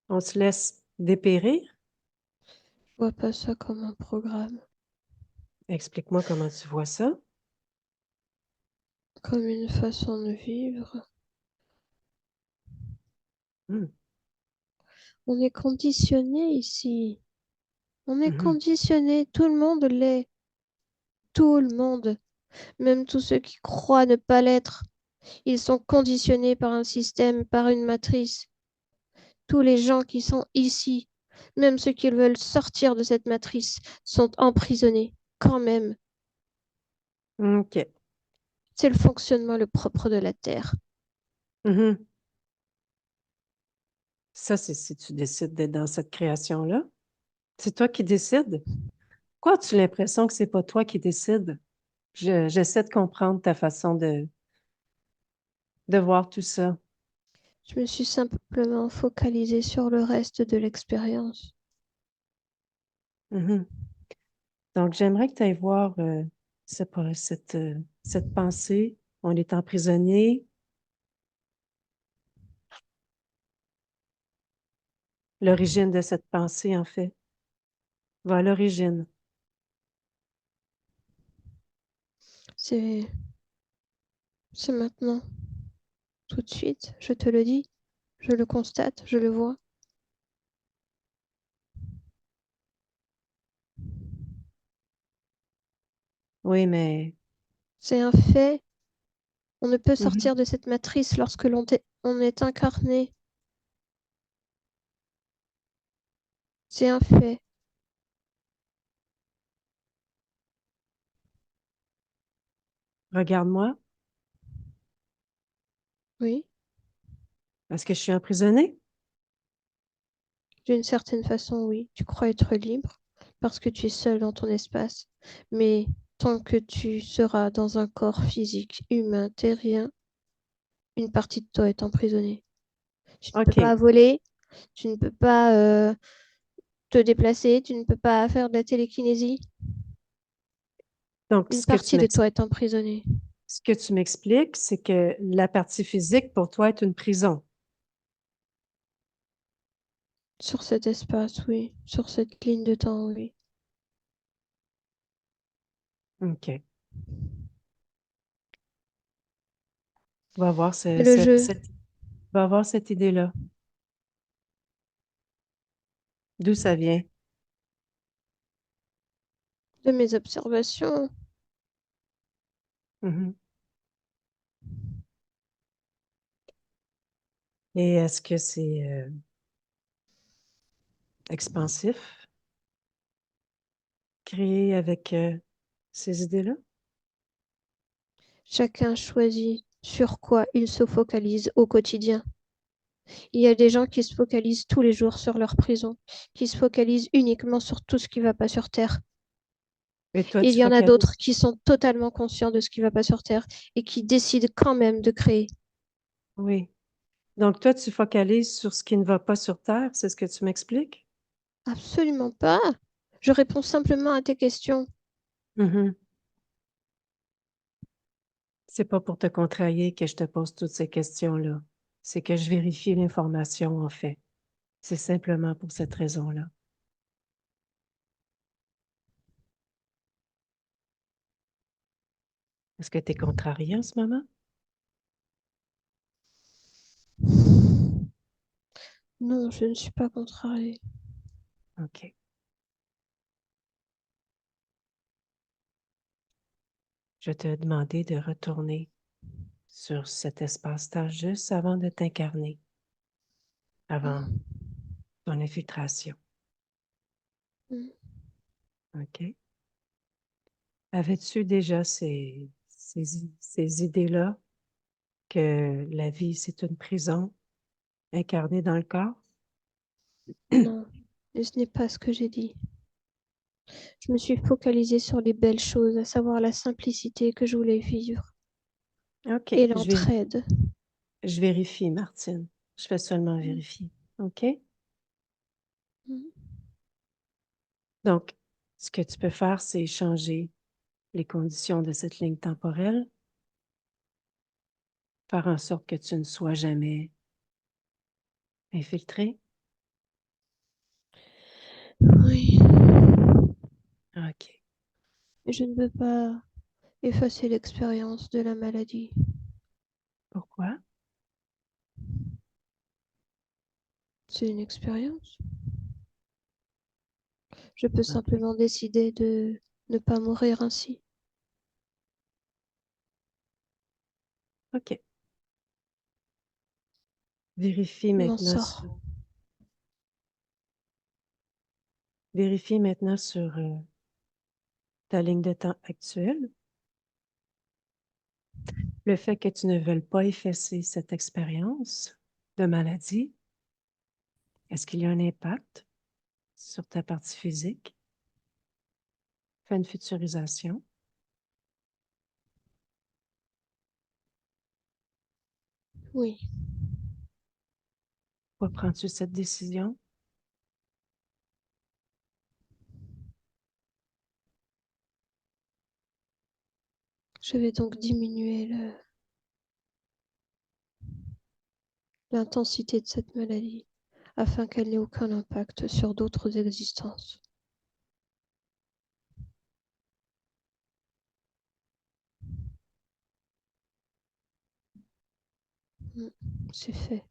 On se laisse dépérir? Je vois pas ça comme un programme, Explique-moi comment tu vois ça. comme une façon de vivre. Hmm. On est conditionné ici. On est Mhm. conditionné. Tout le monde l'est. Tout le monde. Même tous ceux qui croient ne pas l'être. Ils sont conditionnés par un système, par une matrice. Tous les gens qui sont ici, même ceux qui veulent sortir de cette matrice, sont emprisonnés quand même. OK. C'est le fonctionnement le propre de la Terre. Mhm. Ça, c'est si tu décides d'être dans cette création-là. C'est toi qui décides. Pourquoi as-tu l'impression que c'est pas toi qui décides? J'essaie de comprendre ta façon de voir tout ça. Je me suis simplement focalisée sur le reste de l'expérience. Mhm. Donc, j'aimerais que tu ailles voir cette pensée. On est emprisonné. L'origine de cette pensée, en fait. Va à l'origine. C'est maintenant, tout de suite, je te le dis. Je le constate, je le vois. Oui, mais C'est un fait. On ne peut mhm. sortir de cette matrice lorsque on est incarné. C'est un fait. Regarde-moi. Oui, Est-ce que je suis emprisonnée? d'une certaine façon, oui. Tu crois être libre parce que tu es seul dans ton espace. Mais tant que tu seras dans un corps physique, humain, terrien, une partie de toi est emprisonnée. Tu ne peux pas OK. voler, tu ne peux pas te déplacer, tu ne peux pas faire de la télékinésie. Donc, Une partie de toi est emprisonnée. ce que tu m'expliques, c'est que la partie physique, pour toi, est une prison. Sur cet espace, oui. Sur cette ligne de temps, oui. OK. Va voir Le jeu va voir cette idée-là. D'où ça vient? de mes observations, Mhm. Et est-ce que c'est expansif, créé avec ces idées-là? chacun choisit sur quoi il se focalise au quotidien. Il y a des gens qui se focalisent tous les jours sur leur prison, qui se focalisent uniquement sur tout ce qui ne va pas sur Terre. Et toi, Et il tu y en a d'autres focalises? qui sont totalement conscients de ce qui ne va pas sur Terre et qui décident quand même de créer. Oui. Donc, toi, tu focalises sur ce qui ne va pas sur Terre, c'est ce que tu m'expliques? Absolument pas. Je réponds simplement à tes questions. Mhm. C'est pas pour te contrarier que je te pose toutes ces questions-là. C'est que je vérifie l'information, en fait. C'est simplement pour cette raison-là. Est-ce que tu es contrarié en ce moment? Non, je ne suis pas contrariée. OK. Je te demandé de retourner sur cet espace-temps juste avant de t'incarner, avant Mm. ton infiltration. Mm. OK? Avais-tu déjà ces idées-là que la vie, c'est une prison incarnée dans le corps? Non, et ce n'est pas ce que j'ai dit. Je me suis focalisée sur les belles choses, à savoir la simplicité que je voulais vivre OK, et l'entraide. je vérifie, Martine. Je fais seulement Mm. vérifier. OK? Mm. Donc, ce que tu peux faire, c'est changer les conditions de cette ligne temporelle, faire en sorte que tu ne sois jamais infiltré. Oui, OK. mais je ne veux pas effacer l'expérience de la maladie. Pourquoi? C'est une expérience. Je peux OK. simplement décider de ne pas mourir ainsi. OK. Vérifie Je m'en maintenant sors. sur, vérifie maintenant sur ta ligne de temps actuelle. Le fait que tu ne veuilles pas effacer cette expérience de maladie, est-ce qu'il y a un impact sur ta partie physique? Fais une futurisation. Oui, Pourquoi prends-tu cette décision? je vais donc diminuer l'intensité de cette maladie afin qu'elle n'ait aucun impact sur d'autres existences. Mm. C'est fait.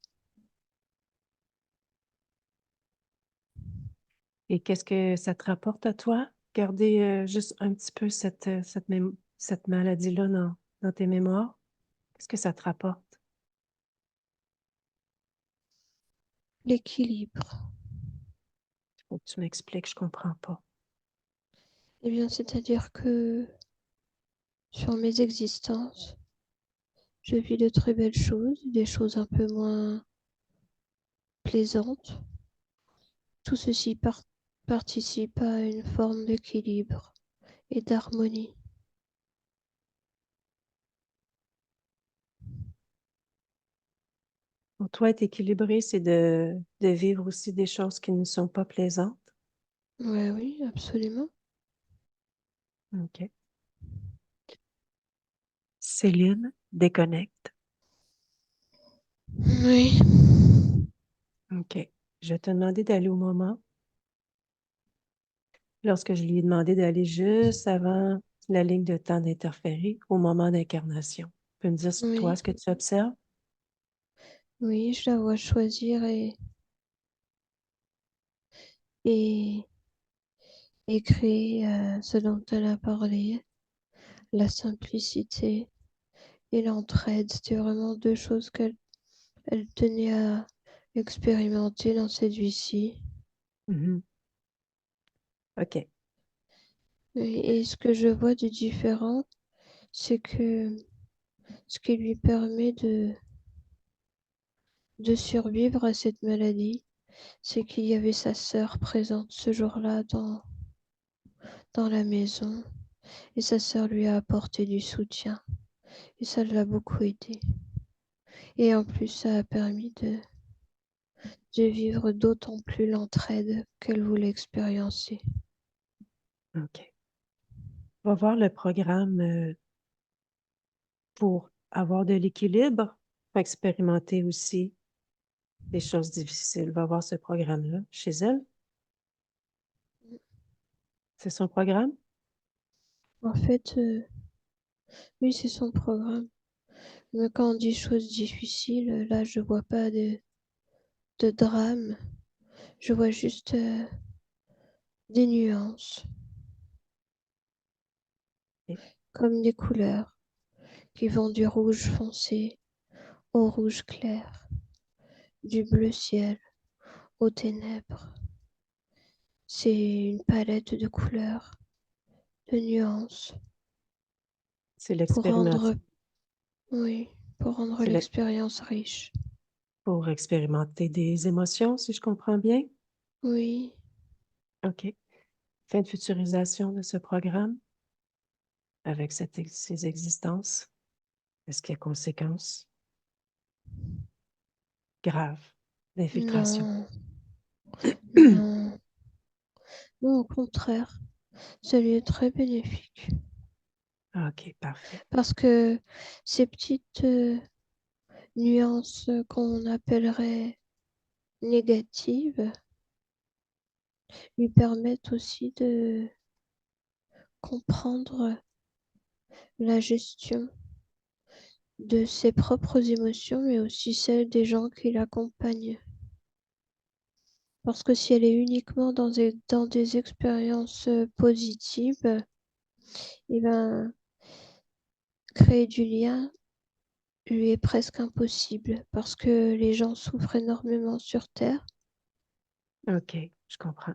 Et qu'est-ce que ça te rapporte à toi? Garder juste un petit peu cette maladie-là dans tes mémoires. Qu'est-ce que ça te rapporte? L'équilibre. Faut que tu m'expliques, je comprends pas. Eh bien, c'est-à-dire que sur mes existences, je vis de très belles choses, des choses un peu moins plaisantes. Tout ceci participe à une forme d'équilibre et d'harmonie. Pour toi, être équilibré, c'est de vivre aussi des choses qui ne sont pas plaisantes. Ouais, oui, absolument. OK. Céline, déconnecte. Oui. OK. Je vais te demander d'aller au moment. Lorsque je lui ai demandé d'aller juste avant la ligne de temps d'interférer, au moment d'incarnation. Tu peux me dire, toi, Oui, ce que tu observes? oui, je la vois choisir et, et créer ce dont elle a parlé, la simplicité et l'entraide. C'était vraiment deux choses qu'elle tenait à expérimenter dans cette vie-ci. Mhm. OK. Et ce que je vois de différent, c'est que ce qui lui permet de survivre à cette maladie, c'est qu'il y avait sa sœur présente ce jour-là dans la maison. Et sa sœur lui a apporté du soutien. Et ça l'a beaucoup aidé. Et en plus, ça a permis de vivre d'autant plus l'entraide qu'elle voulait expériencer. OK. On va voir le programme pour avoir de l'équilibre, pour expérimenter aussi des choses difficiles. On va voir ce programme-là chez elle. C'est son programme? En fait, oui, c'est son programme. Mais quand on dit choses difficiles, là, je vois pas de drame. Je vois juste des nuances, OK. comme des couleurs qui vont du rouge foncé au rouge clair, du bleu ciel aux ténèbres. C'est une palette de couleurs, de nuances C'est pour rendre, l'expérimentation. oui, pour rendre C'est le- l'expérience riche. pour expérimenter des émotions, si je comprends bien. Oui, OK. Fin de futurisation de ce programme avec ces existences. Est-ce qu'il y a conséquences graves d'infiltration? non, non, non, au contraire, ça lui est très bénéfique. OK, parfait. Parce que ces petites nuances qu'on appellerait négatives lui permettent aussi de comprendre la gestion de ses propres émotions, mais aussi celles des gens qui l'accompagnent. Parce que si elle est uniquement dans des expériences positives, eh ben, créer du lien lui est presque impossible parce que les gens souffrent énormément sur Terre OK, je comprends.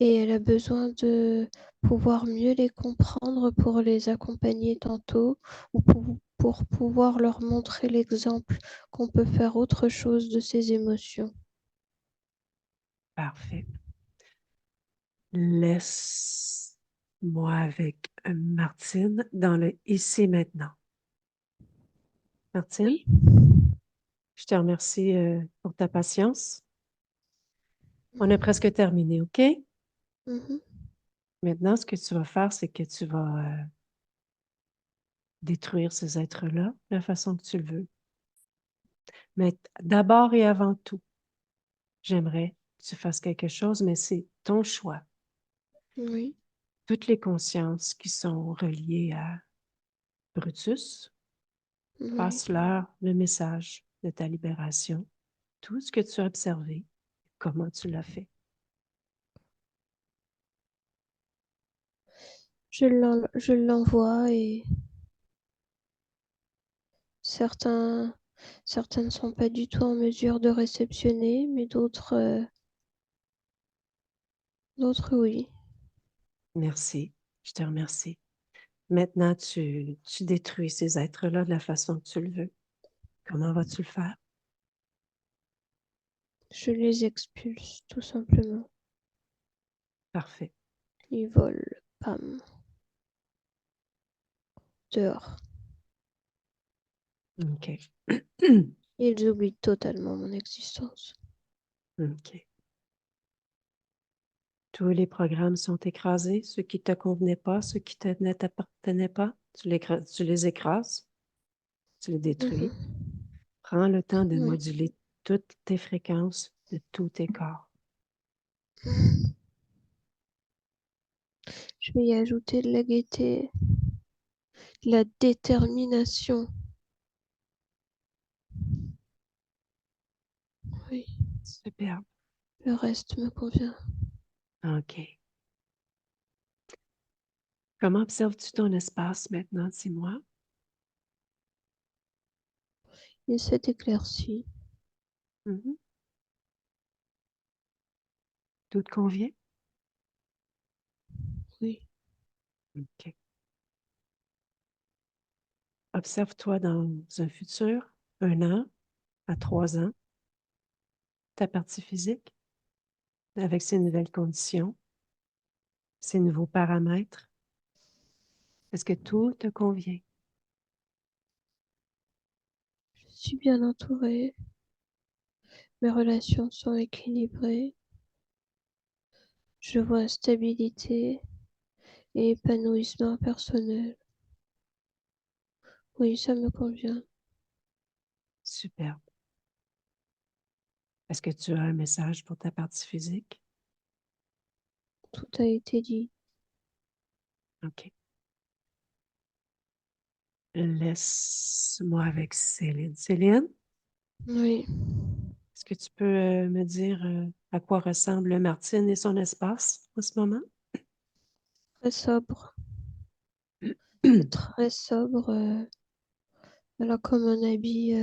et elle a besoin de pouvoir mieux les comprendre pour les accompagner tantôt ou pour pouvoir leur montrer l'exemple qu'on peut faire autre chose de ses émotions. Parfait. Laisse-moi avec Martine dans le ici maintenant. Martine, Oui. je te remercie pour ta patience. On a presque terminé, OK? Mhm. Maintenant, ce que tu vas faire, c'est que tu vas détruire ces êtres-là de la façon que tu le veux. Mais d'abord et avant tout, j'aimerais que tu fasses quelque chose, mais c'est ton choix. Oui. Toutes les consciences qui sont reliées à Brutus, Oui. passe-leur le message de ta libération, tout ce que tu as observé, comment tu l'as fait. Je l'envoie et certains ne sont pas du tout en mesure de réceptionner, mais d'autres oui. Merci, je te remercie. Maintenant, tu détruis ces êtres-là de la façon que tu le veux. Comment vas-tu le faire? Je les expulse tout simplement. Parfait. Ils volent, pam, dehors. OK. Ils oublient totalement mon existence. OK. Tous les programmes sont écrasés, ceux qui ne te convenaient pas, ceux qui ne t'appartenaient pas, tu les écrases, tu les détruis. Mhm. Prends le temps de Oui. moduler toutes tes fréquences, de tous tes corps. Je vais y ajouter de la gaieté, de la détermination. Oui, Superbe. le reste me convient. OK. Comment observes-tu ton espace maintenant, dis-moi? Il s'est éclairci. Mhm. Tout te convient? Oui, OK. Observe-toi dans un futur, 1 an à 3 ans, ta partie physique, avec ses nouvelles conditions, ses nouveaux paramètres. Est-ce que tout te convient? je suis bien entourée. Mes relations sont équilibrées. Je vois stabilité et épanouissement personnel. Oui, ça me convient. Superbe. Est-ce que tu as un message pour ta partie physique? Tout a été dit. OK. Laisse-moi avec Céline. Céline, Oui, est-ce que tu peux me dire à quoi ressemble Martine et son espace en ce moment? très sobre. Très sobre. Elle a comme un habit,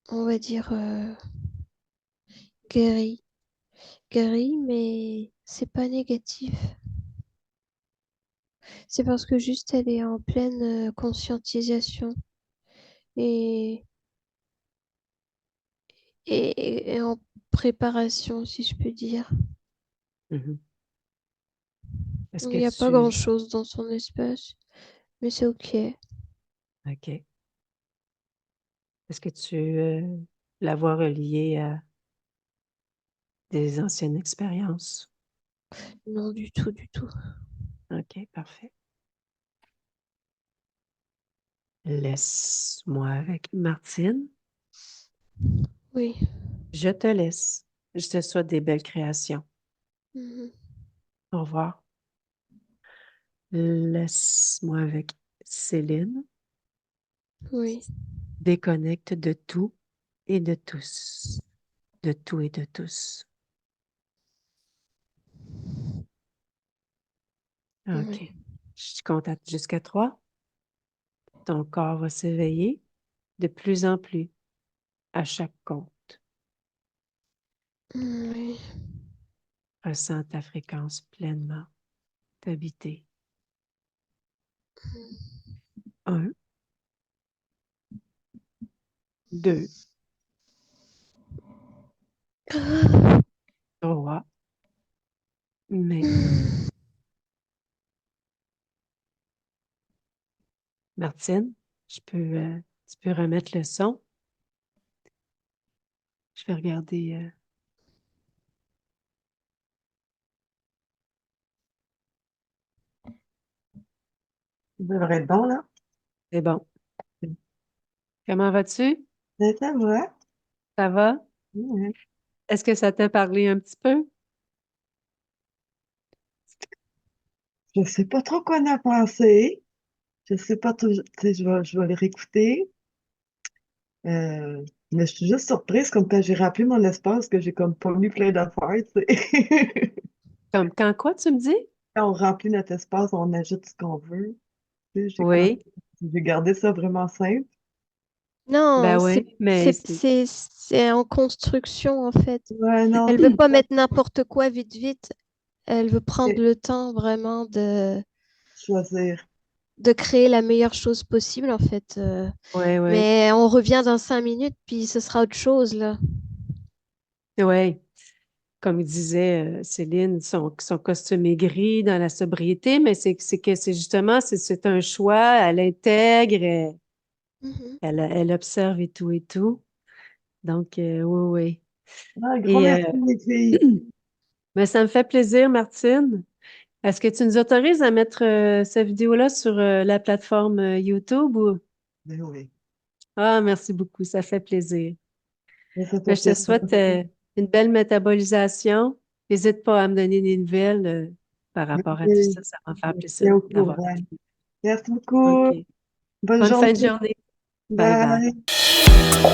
on va dire, gris. Gris, mais c'est pas négatif. C'est parce que juste elle est en pleine conscientisation et, et en préparation, si je peux dire. Mhm. Est-ce Il que n'y a pas tu... grand-chose dans son espace, mais c'est OK. OK. Est-ce que tu la vois reliée à des anciennes expériences? Non, du tout, du tout. OK, parfait. Laisse-moi avec Martine. Oui. Je te laisse. Je te souhaite des belles créations. Mhm. Au revoir. Laisse-moi avec Céline. Oui. Déconnecte de tout et de tous. De tout et de tous. OK. Oui. Je compte jusqu'à 3. Ton corps va s'éveiller de plus en plus à chaque compte. Oui. Ressens ta fréquence pleinement t'habiter. 1, 2, 3. Maintenant. Martine, tu peux remettre le son. Je vais regarder. Ça devrait être bon, là. C'est bon. Comment vas-tu? Mais ça va. Ça va? Ouais. Est-ce que ça t'a parlé un petit peu? Je sais pas trop quoi en a pensé. Je sais pas tout. Tu sais, je vais les réécouter. Euh, mais je suis juste surprise comme quand j'ai rappelé mon espace que j'ai comme pas mis plein d'affaires, tu sais. Comme quand quoi, tu me dis? Quand on remplit notre espace, on ajoute ce qu'on veut. Tu sais, Oui. j'ai gardé ça vraiment simple. Non, Ben oui, mais c'est en construction en fait. Ouais, non, Elle veut pas mettre n'importe quoi vite vite. Elle veut prendre c'est le temps vraiment choisir. de créer la meilleure chose possible en fait. oui, oui. Mais on revient dans 5 minutes puis ce sera autre chose là. Oui. Comme disait Céline, son costume est gris dans la sobriété, mais c'est que c'est justement, c'est un choix, elle intègre, Mhm. elle observe et tout et tout. Donc, oui, Ah, oui. gros merci, les filles. Mais ça me fait plaisir, Martine. Est-ce que tu nous autorises à mettre cette vidéo-là sur la plateforme YouTube ou... Ben oui. Ah, merci beaucoup, ça fait plaisir. Mais ça Mais fait je te plaisir. souhaite une belle métabolisation. N'hésite pas à me donner des nouvelles par rapport à tout Oui, ça. Ça va me faire je suis plaisir au d'avoir courant. des Merci nouvelles. beaucoup. OK. Bonne Bonne fin journée. de journée. Bye bye. Bye.